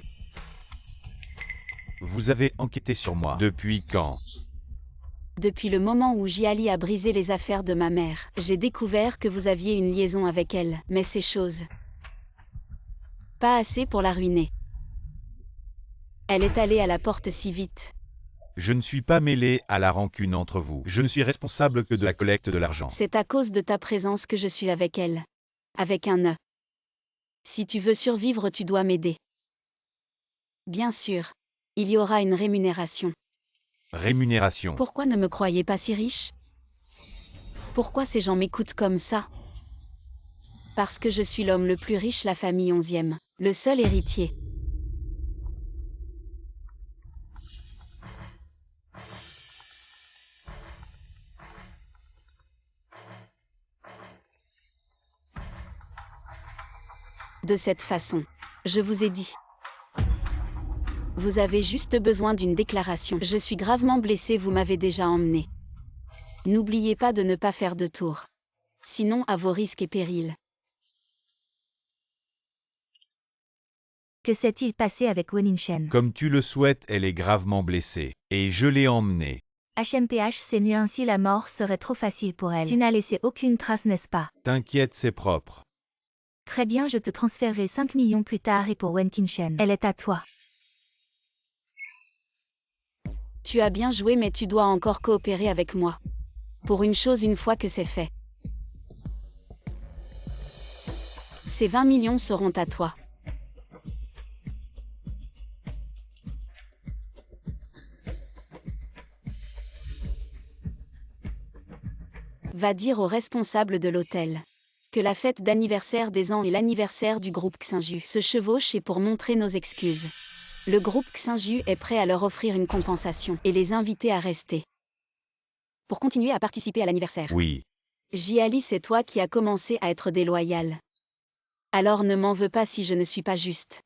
Vous avez enquêté sur moi. Depuis quand? Depuis le moment où Jiali a brisé les affaires de ma mère, j'ai découvert que vous aviez une liaison avec elle, mais c'est chose. Pas assez pour la ruiner. Elle est allée à la porte si vite. Je ne suis pas mêlé à la rancune entre vous. Je ne suis responsable que de la collecte de l'argent. C'est à cause de ta présence que je suis avec elle. Avec un E. Si tu veux survivre, tu dois m'aider. Bien sûr. Il y aura une rémunération. Rémunération. Pourquoi ne me croyez pas si riche? Pourquoi ces gens m'écoutent comme ça? Parce que je suis l'homme le plus riche, la famille 11e. Le seul héritier. De cette façon. Je vous ai dit. Vous avez juste besoin d'une déclaration. Je suis gravement blessé, vous m'avez déjà emmené. N'oubliez pas de ne pas faire de tour. Sinon à vos risques et périls. Que s'est-il passé avec Weningshen? Comme tu le souhaites, elle est gravement blessée. Et je l'ai emmenée. HMPH s'est nu ainsi, la mort serait trop facile pour elle. Tu n'as laissé aucune trace, n'est-ce pas? T'inquiète, c'est propre. Très bien, je te transférerai 5 millions plus tard et pour Weningshen, elle est à toi. Tu as bien joué, mais tu dois encore coopérer avec moi. Pour une chose, une fois que c'est fait. Ces 20 millions seront à toi. Va dire aux responsables de l'hôtel que la fête d'anniversaire des ans et l'anniversaire du groupe Xinju se chevauchent, et pour montrer nos excuses, le groupe Xinju est prêt à leur offrir une compensation et les inviter à rester. Pour continuer à participer à l'anniversaire. Oui. Jiali, c'est toi qui as commencé à être déloyal. Alors ne m'en veux pas si je ne suis pas juste.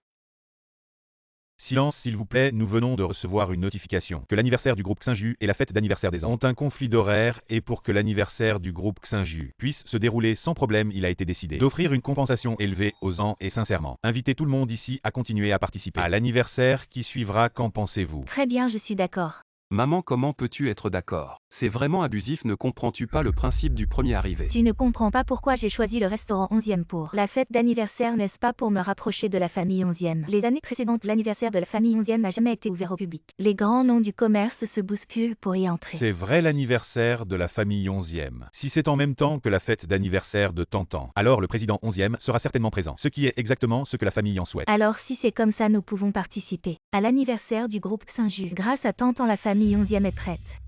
Silence s'il vous plaît, nous venons de recevoir une notification que l'anniversaire du groupe Xinju et la fête d'anniversaire des ans ont un conflit d'horaire, et pour que l'anniversaire du groupe Xinju puisse se dérouler sans problème, il a été décidé d'offrir une compensation élevée aux ans et sincèrement inviter tout le monde ici à continuer à participer à l'anniversaire qui suivra. Qu'en pensez-vous? Très bien, je suis d'accord. Maman, comment peux-tu être d'accord? C'est vraiment abusif, ne comprends-tu pas le principe du premier arrivé? Tu ne comprends pas pourquoi j'ai choisi le restaurant 11e pour la fête d'anniversaire, n'est-ce pas, pour me rapprocher de la famille 11e. Les années précédentes, l'anniversaire de la famille 11e n'a jamais été ouvert au public. Les grands noms du commerce se bousculent pour y entrer. C'est vrai, l'anniversaire de la famille 11e. Si c'est en même temps que la fête d'anniversaire de Tantan, alors le président 11e sera certainement présent, ce qui est exactement ce que la famille en souhaite. Alors si c'est comme ça, nous pouvons participer à l'anniversaire du groupe Xinju. Grâce à Tantan, la famille 11e est prête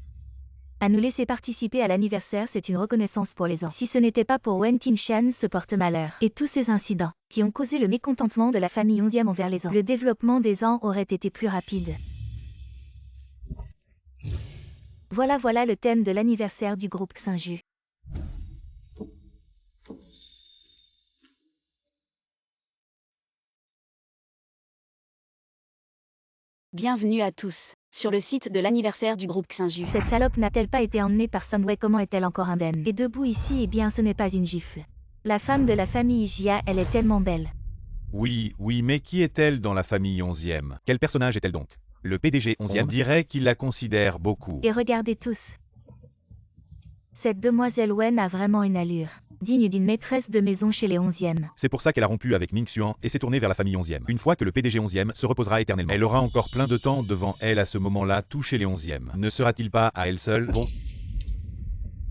à nous laisser participer à l'anniversaire. C'est une reconnaissance pour les ans. Si ce n'était pas pour Weningshen, ce porte-malheur et tous ces incidents qui ont causé le mécontentement de la famille 11e envers les ans, le développement des ans aurait été plus rapide. Voilà le thème de l'anniversaire du groupe Xinju. Bienvenue à tous, sur le site de l'anniversaire du groupe Xinju. Cette salope n'a-t-elle pas été emmenée par Somway? Comment est-elle encore indemne et debout ici? Eh bien, ce n'est pas une gifle. La femme de la famille Jia, elle est tellement belle. Oui, mais qui est-elle dans la famille 11e? Quel personnage est-elle donc? Le PDG 11e? On dirait qu'il la considère beaucoup. Et regardez tous. Cette demoiselle Wen a vraiment une allure digne d'une maîtresse de maison chez les 11e. C'est pour ça qu'elle a rompu avec Ming Xuan et s'est tournée vers la famille 11e. Une fois que le PDG 11e se reposera éternellement, elle aura encore plein de temps devant elle à ce moment-là, tout chez les 11e. Ne sera-t-il pas à elle seule? Bon.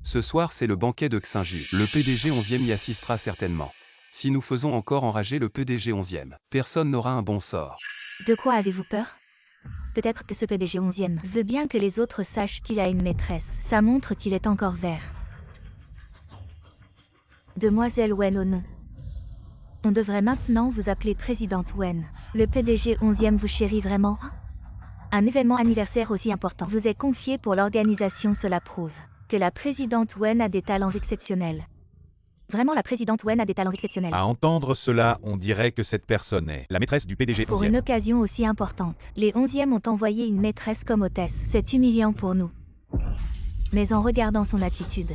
Ce soir, c'est le banquet de Xinju. Le PDG 11e y assistera certainement. Si nous faisons encore enrager le PDG 11e, personne n'aura un bon sort. De quoi avez-vous peur? Peut-être que ce PDG 11e veut bien que les autres sachent qu'il a une maîtresse. Ça montre qu'il est encore vert. Demoiselle Wen au nom. On devrait maintenant vous appeler Présidente Wen. Le PDG 11e vous chérit vraiment? Un événement anniversaire aussi important vous est confié pour l'organisation, cela prouve que la Présidente Wen a des talents exceptionnels. Vraiment, la Présidente Wen a des talents exceptionnels. À entendre cela, on dirait que cette personne est la maîtresse du PDG 11e. Pour une occasion aussi importante, les 11e ont envoyé une maîtresse comme hôtesse. C'est humiliant pour nous. Mais en regardant son attitude,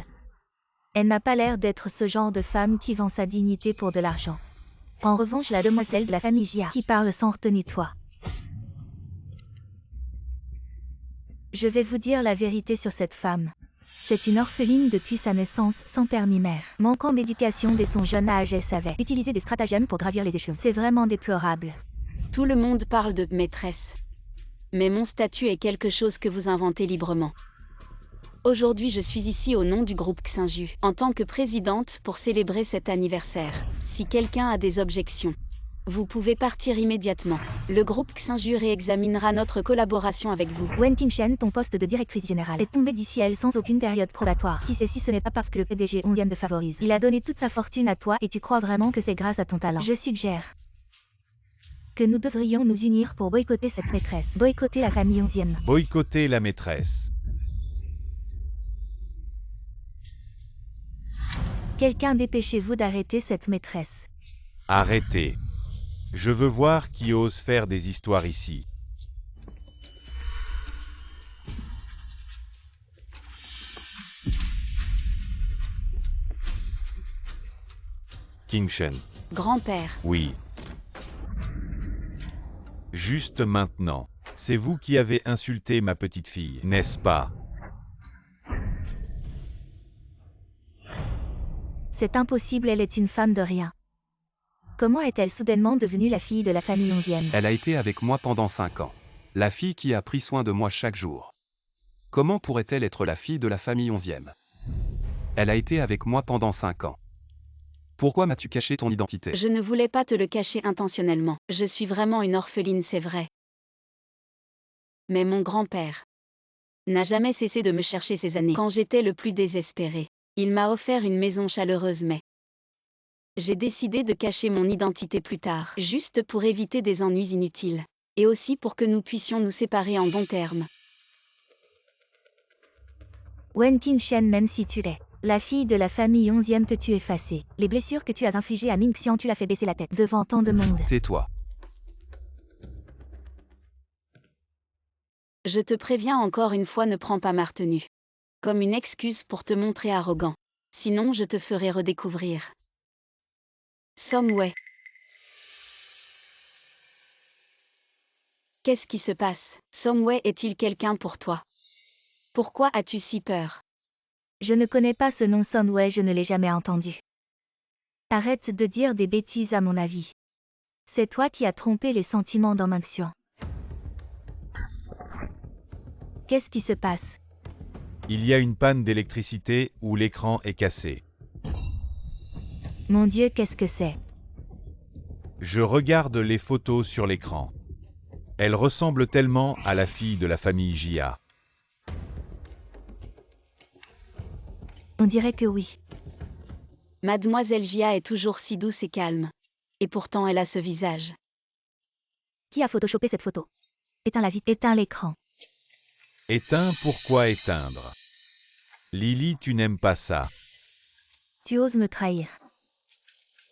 elle n'a pas l'air d'être ce genre de femme qui vend sa dignité pour de l'argent. En revanche, la demoiselle de la famille Jia qui parle sans retenue, toi. Je vais vous dire la vérité sur cette femme. C'est une orpheline depuis sa naissance, sans père ni mère. Manquant d'éducation dès son jeune âge, elle savait utiliser des stratagèmes pour gravir les échelons. C'est vraiment déplorable. Tout le monde parle de maîtresse. Mais mon statut est quelque chose que vous inventez librement. Aujourd'hui, je suis ici au nom du groupe Xinju, en tant que présidente pour célébrer cet anniversaire. Si quelqu'un a des objections, vous pouvez partir immédiatement. Le groupe Xinju réexaminera notre collaboration avec vous. Wen Qingshen, ton poste de directrice générale est tombé du ciel sans aucune période probatoire. Qui sait si ce n'est pas parce que le PDG 11e te favorise. Il a donné toute sa fortune à toi et tu crois vraiment que c'est grâce à ton talent. Je suggère que nous devrions nous unir pour boycotter cette maîtresse. Boycotter la famille 11e. Boycotter la maîtresse. Quelqu'un, dépêchez-vous d'arrêter cette maîtresse. Arrêtez. Je veux voir qui ose faire des histoires ici. Qingshen. Grand-père, Oui. Juste maintenant. C'est vous qui avez insulté ma petite fille, n'est-ce pas? C'est impossible, elle est une femme de rien. Comment est-elle soudainement devenue la fille de la famille 11e? Elle a été avec moi pendant 5 ans. La fille qui a pris soin de moi chaque jour. Comment pourrait-elle être la fille de la famille 11e? Elle a été avec moi pendant 5 ans. Pourquoi m'as-tu caché ton identité? je ne voulais pas te le cacher intentionnellement. Je suis vraiment une orpheline, c'est vrai. Mais mon grand-père n'a jamais cessé de me chercher ces années. Quand j'étais le plus désespéré, il m'a offert une maison chaleureuse, mais j'ai décidé de cacher mon identité plus tard, juste pour éviter des ennuis inutiles. Et aussi pour que nous puissions nous séparer en bons termes. Wen Qingshen, même si tu es la fille de la famille 11e, peux-tu effacer les blessures que tu as infligées à Ming Xian? Tu l'as fait baisser la tête devant tant de monde. Tais-toi. Je te préviens encore une fois, ne prends pas ma retenue comme une excuse pour te montrer arrogant. Sinon je te ferai redécouvrir. Somway. Qu'est-ce qui se passe? Somway est-il quelqu'un pour toi? Pourquoi as-tu si peur? Je ne connais pas ce nom Somway, je ne l'ai jamais entendu. Arrête de dire des bêtises à mon avis. C'est toi qui as trompé les sentiments dans Ming Xian. Qu'est-ce qui se passe? Il y a une panne d'électricité ou l'écran est cassé. Mon Dieu, qu'est-ce que c'est? Je regarde les photos sur l'écran. Elle ressemble tellement à la fille de la famille Jia. On dirait que oui. Mademoiselle Jia est toujours si douce et calme. Et pourtant elle a ce visage. Qui a photoshopé cette photo? Éteins la vitre, éteins l'écran. Éteins, pourquoi éteindre? Lily, tu n'aimes pas ça. Tu oses me trahir.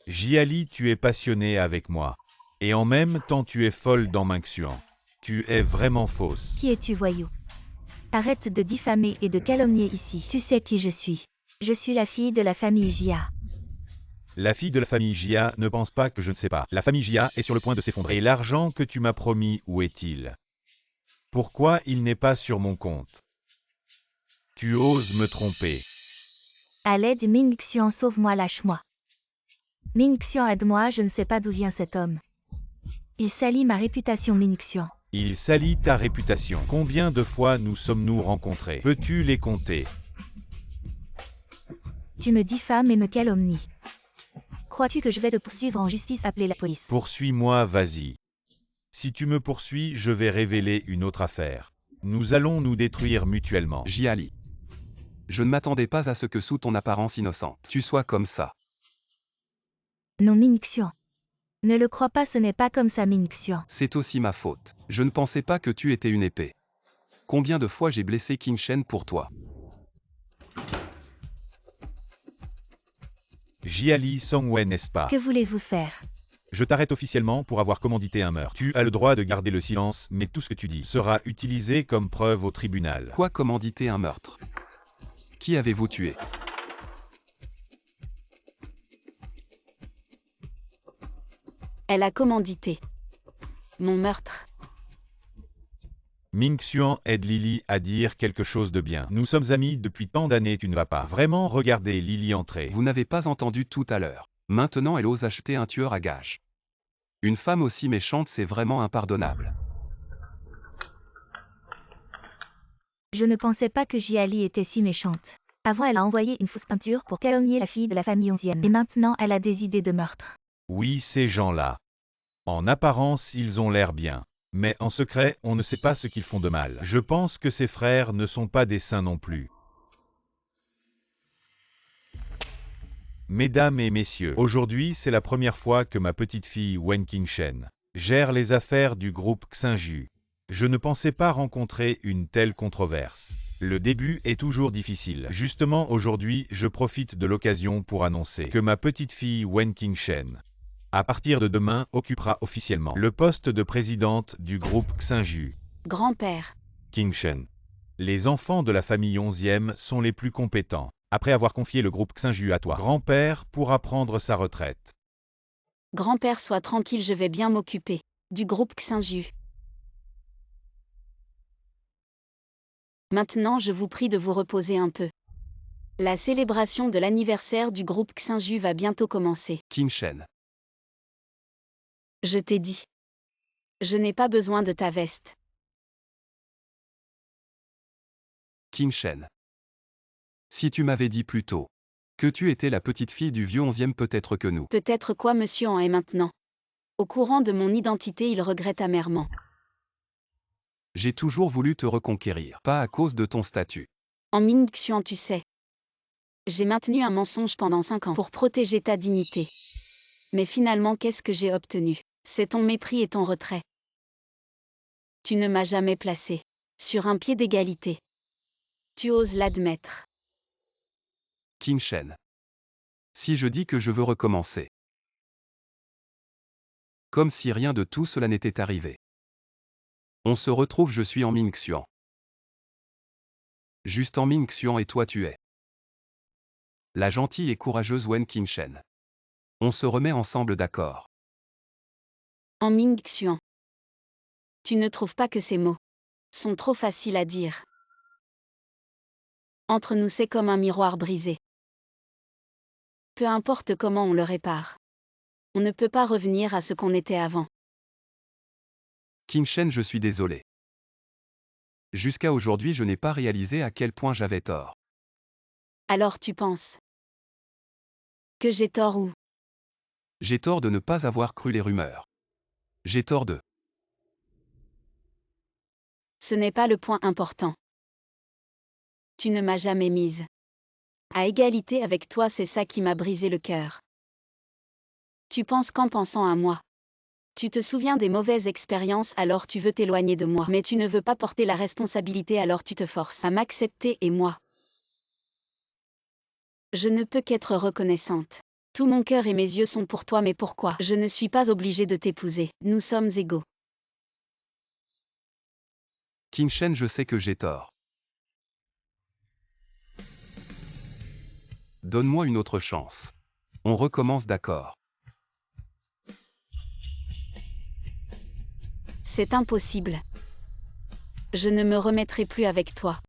Jiali, tu es passionnée avec moi. Et en même temps tu es folle dans Ming Xian. Tu es vraiment fausse. Qui es-tu, voyou? Arrête de diffamer et de calomnier ici. Tu sais qui je suis. Je suis la fille de la famille Jia. La fille de la famille Jia ne pense pas que je ne sais pas. La famille Jia est sur le point de s'effondrer. Et l'argent que tu m'as promis, où est-il? Pourquoi il n'est pas sur mon compte? Tu oses me tromper. À l'aide, Ming Xian, sauve-moi, lâche-moi. Ming Xian, aide-moi, je ne sais pas d'où vient cet homme. Il salit ma réputation, Ming Xian. Il salit ta réputation. Combien de fois nous sommes-nous rencontrés? Peux-tu les compter? Tu me diffames et me calomnies. Crois-tu que je vais te poursuivre en justice? Appeler la police. Poursuis-moi, vas-y. Si tu me poursuis, je vais révéler une autre affaire. Nous allons nous détruire mutuellement. Jiali. Je ne m'attendais pas à ce que sous ton apparence innocente, tu sois comme ça. Non Mingxian. Ne le crois pas, ce n'est pas comme ça Mingxian. C'est aussi ma faute. Je ne pensais pas que tu étais une épée. Combien de fois j'ai blessé Qin Shen pour toi? Jiali Songwen, n'est-ce pas? Que voulez-vous faire? Je t'arrête officiellement pour avoir commandité un meurtre. Tu as le droit de garder le silence, mais tout ce que tu dis sera utilisé comme preuve au tribunal. Quoi, commanditer un meurtre? Qui avez-vous tué? Elle a commandité mon meurtre. Mingxian aide Lily à dire quelque chose de bien. Nous sommes amis depuis tant d'années, tu ne vas pas vraiment regarder Lily entrer. Vous n'avez pas entendu tout à l'heure. Maintenant elle ose acheter un tueur à gages. Une femme aussi méchante, c'est vraiment impardonnable. Je ne pensais pas que Jiali était si méchante. Avant, elle a envoyé une fausse peinture pour calomnier la fille de la famille 11e. Et maintenant, elle a des idées de meurtre. Oui, ces gens-là. En apparence, ils ont l'air bien. Mais en secret, on ne sait pas ce qu'ils font de mal. Je pense que ses frères ne sont pas des saints non plus. Mesdames et messieurs, aujourd'hui c'est la première fois que ma petite fille Wen Qingshen gère les affaires du groupe Xinju. Je ne pensais pas rencontrer une telle controverse. Le début est toujours difficile. Justement aujourd'hui, je profite de l'occasion pour annoncer que ma petite fille Wen Qingshen, à partir de demain, occupera officiellement le poste de présidente du groupe Xinju. Grand-père. Qingshen. Les enfants de la famille 11e sont les plus compétents. Après avoir confié le groupe Xinju à toi, grand-père pourra prendre sa retraite. Grand-père, sois tranquille, je vais bien m'occuper du groupe Xinju. Maintenant, je vous prie de vous reposer un peu. La célébration de l'anniversaire du groupe Xinju va bientôt commencer. Qin Shen. Je t'ai dit. Je n'ai pas besoin de ta veste. Qin Shen. Si tu m'avais dit plus tôt que tu étais la petite fille du vieux 11e, peut-être que nous. Peut-être quoi, monsieur en est maintenant. Au courant de mon identité, il regrette amèrement. J'ai toujours voulu te reconquérir, pas à cause de ton statut. En Mingxian, tu sais. J'ai maintenu un mensonge pendant 5 ans pour protéger ta dignité. Mais finalement, qu'est-ce que j'ai obtenu? C'est ton mépris et ton retrait. Tu ne m'as jamais placé sur un pied d'égalité. Tu oses l'admettre. Qin Shen. Si je dis que je veux recommencer. Comme si rien de tout cela n'était arrivé. On se retrouve, je suis en Mingxian. Juste en Mingxian et toi tu es la gentille et courageuse Wen Qingshen. On se remet ensemble, d'accord? En Mingxian. Tu ne trouves pas que ces mots sont trop faciles à dire? Entre nous, c'est comme un miroir brisé. Peu importe comment on le répare. On ne peut pas revenir à ce qu'on était avant. Qin Shen, je suis désolé. Jusqu'à aujourd'hui, je n'ai pas réalisé à quel point j'avais tort. Alors tu penses que j'ai tort ou? J'ai tort de ne pas avoir cru les rumeurs. J'ai tort de... Ce n'est pas le point important. Tu ne m'as jamais mise à égalité avec toi, c'est ça qui m'a brisé le cœur. Tu penses qu'en pensant à moi, tu te souviens des mauvaises expériences, alors tu veux t'éloigner de moi. Mais tu ne veux pas porter la responsabilité, alors tu te forces à m'accepter, et moi, je ne peux qu'être reconnaissante. Tout mon cœur et mes yeux sont pour toi, mais pourquoi? Je ne suis pas obligée de t'épouser. Nous sommes égaux. Qin Shen, je sais que j'ai tort. Donne-moi une autre chance. On recommence, d'accord? C'est impossible. Je ne me remettrai plus avec toi.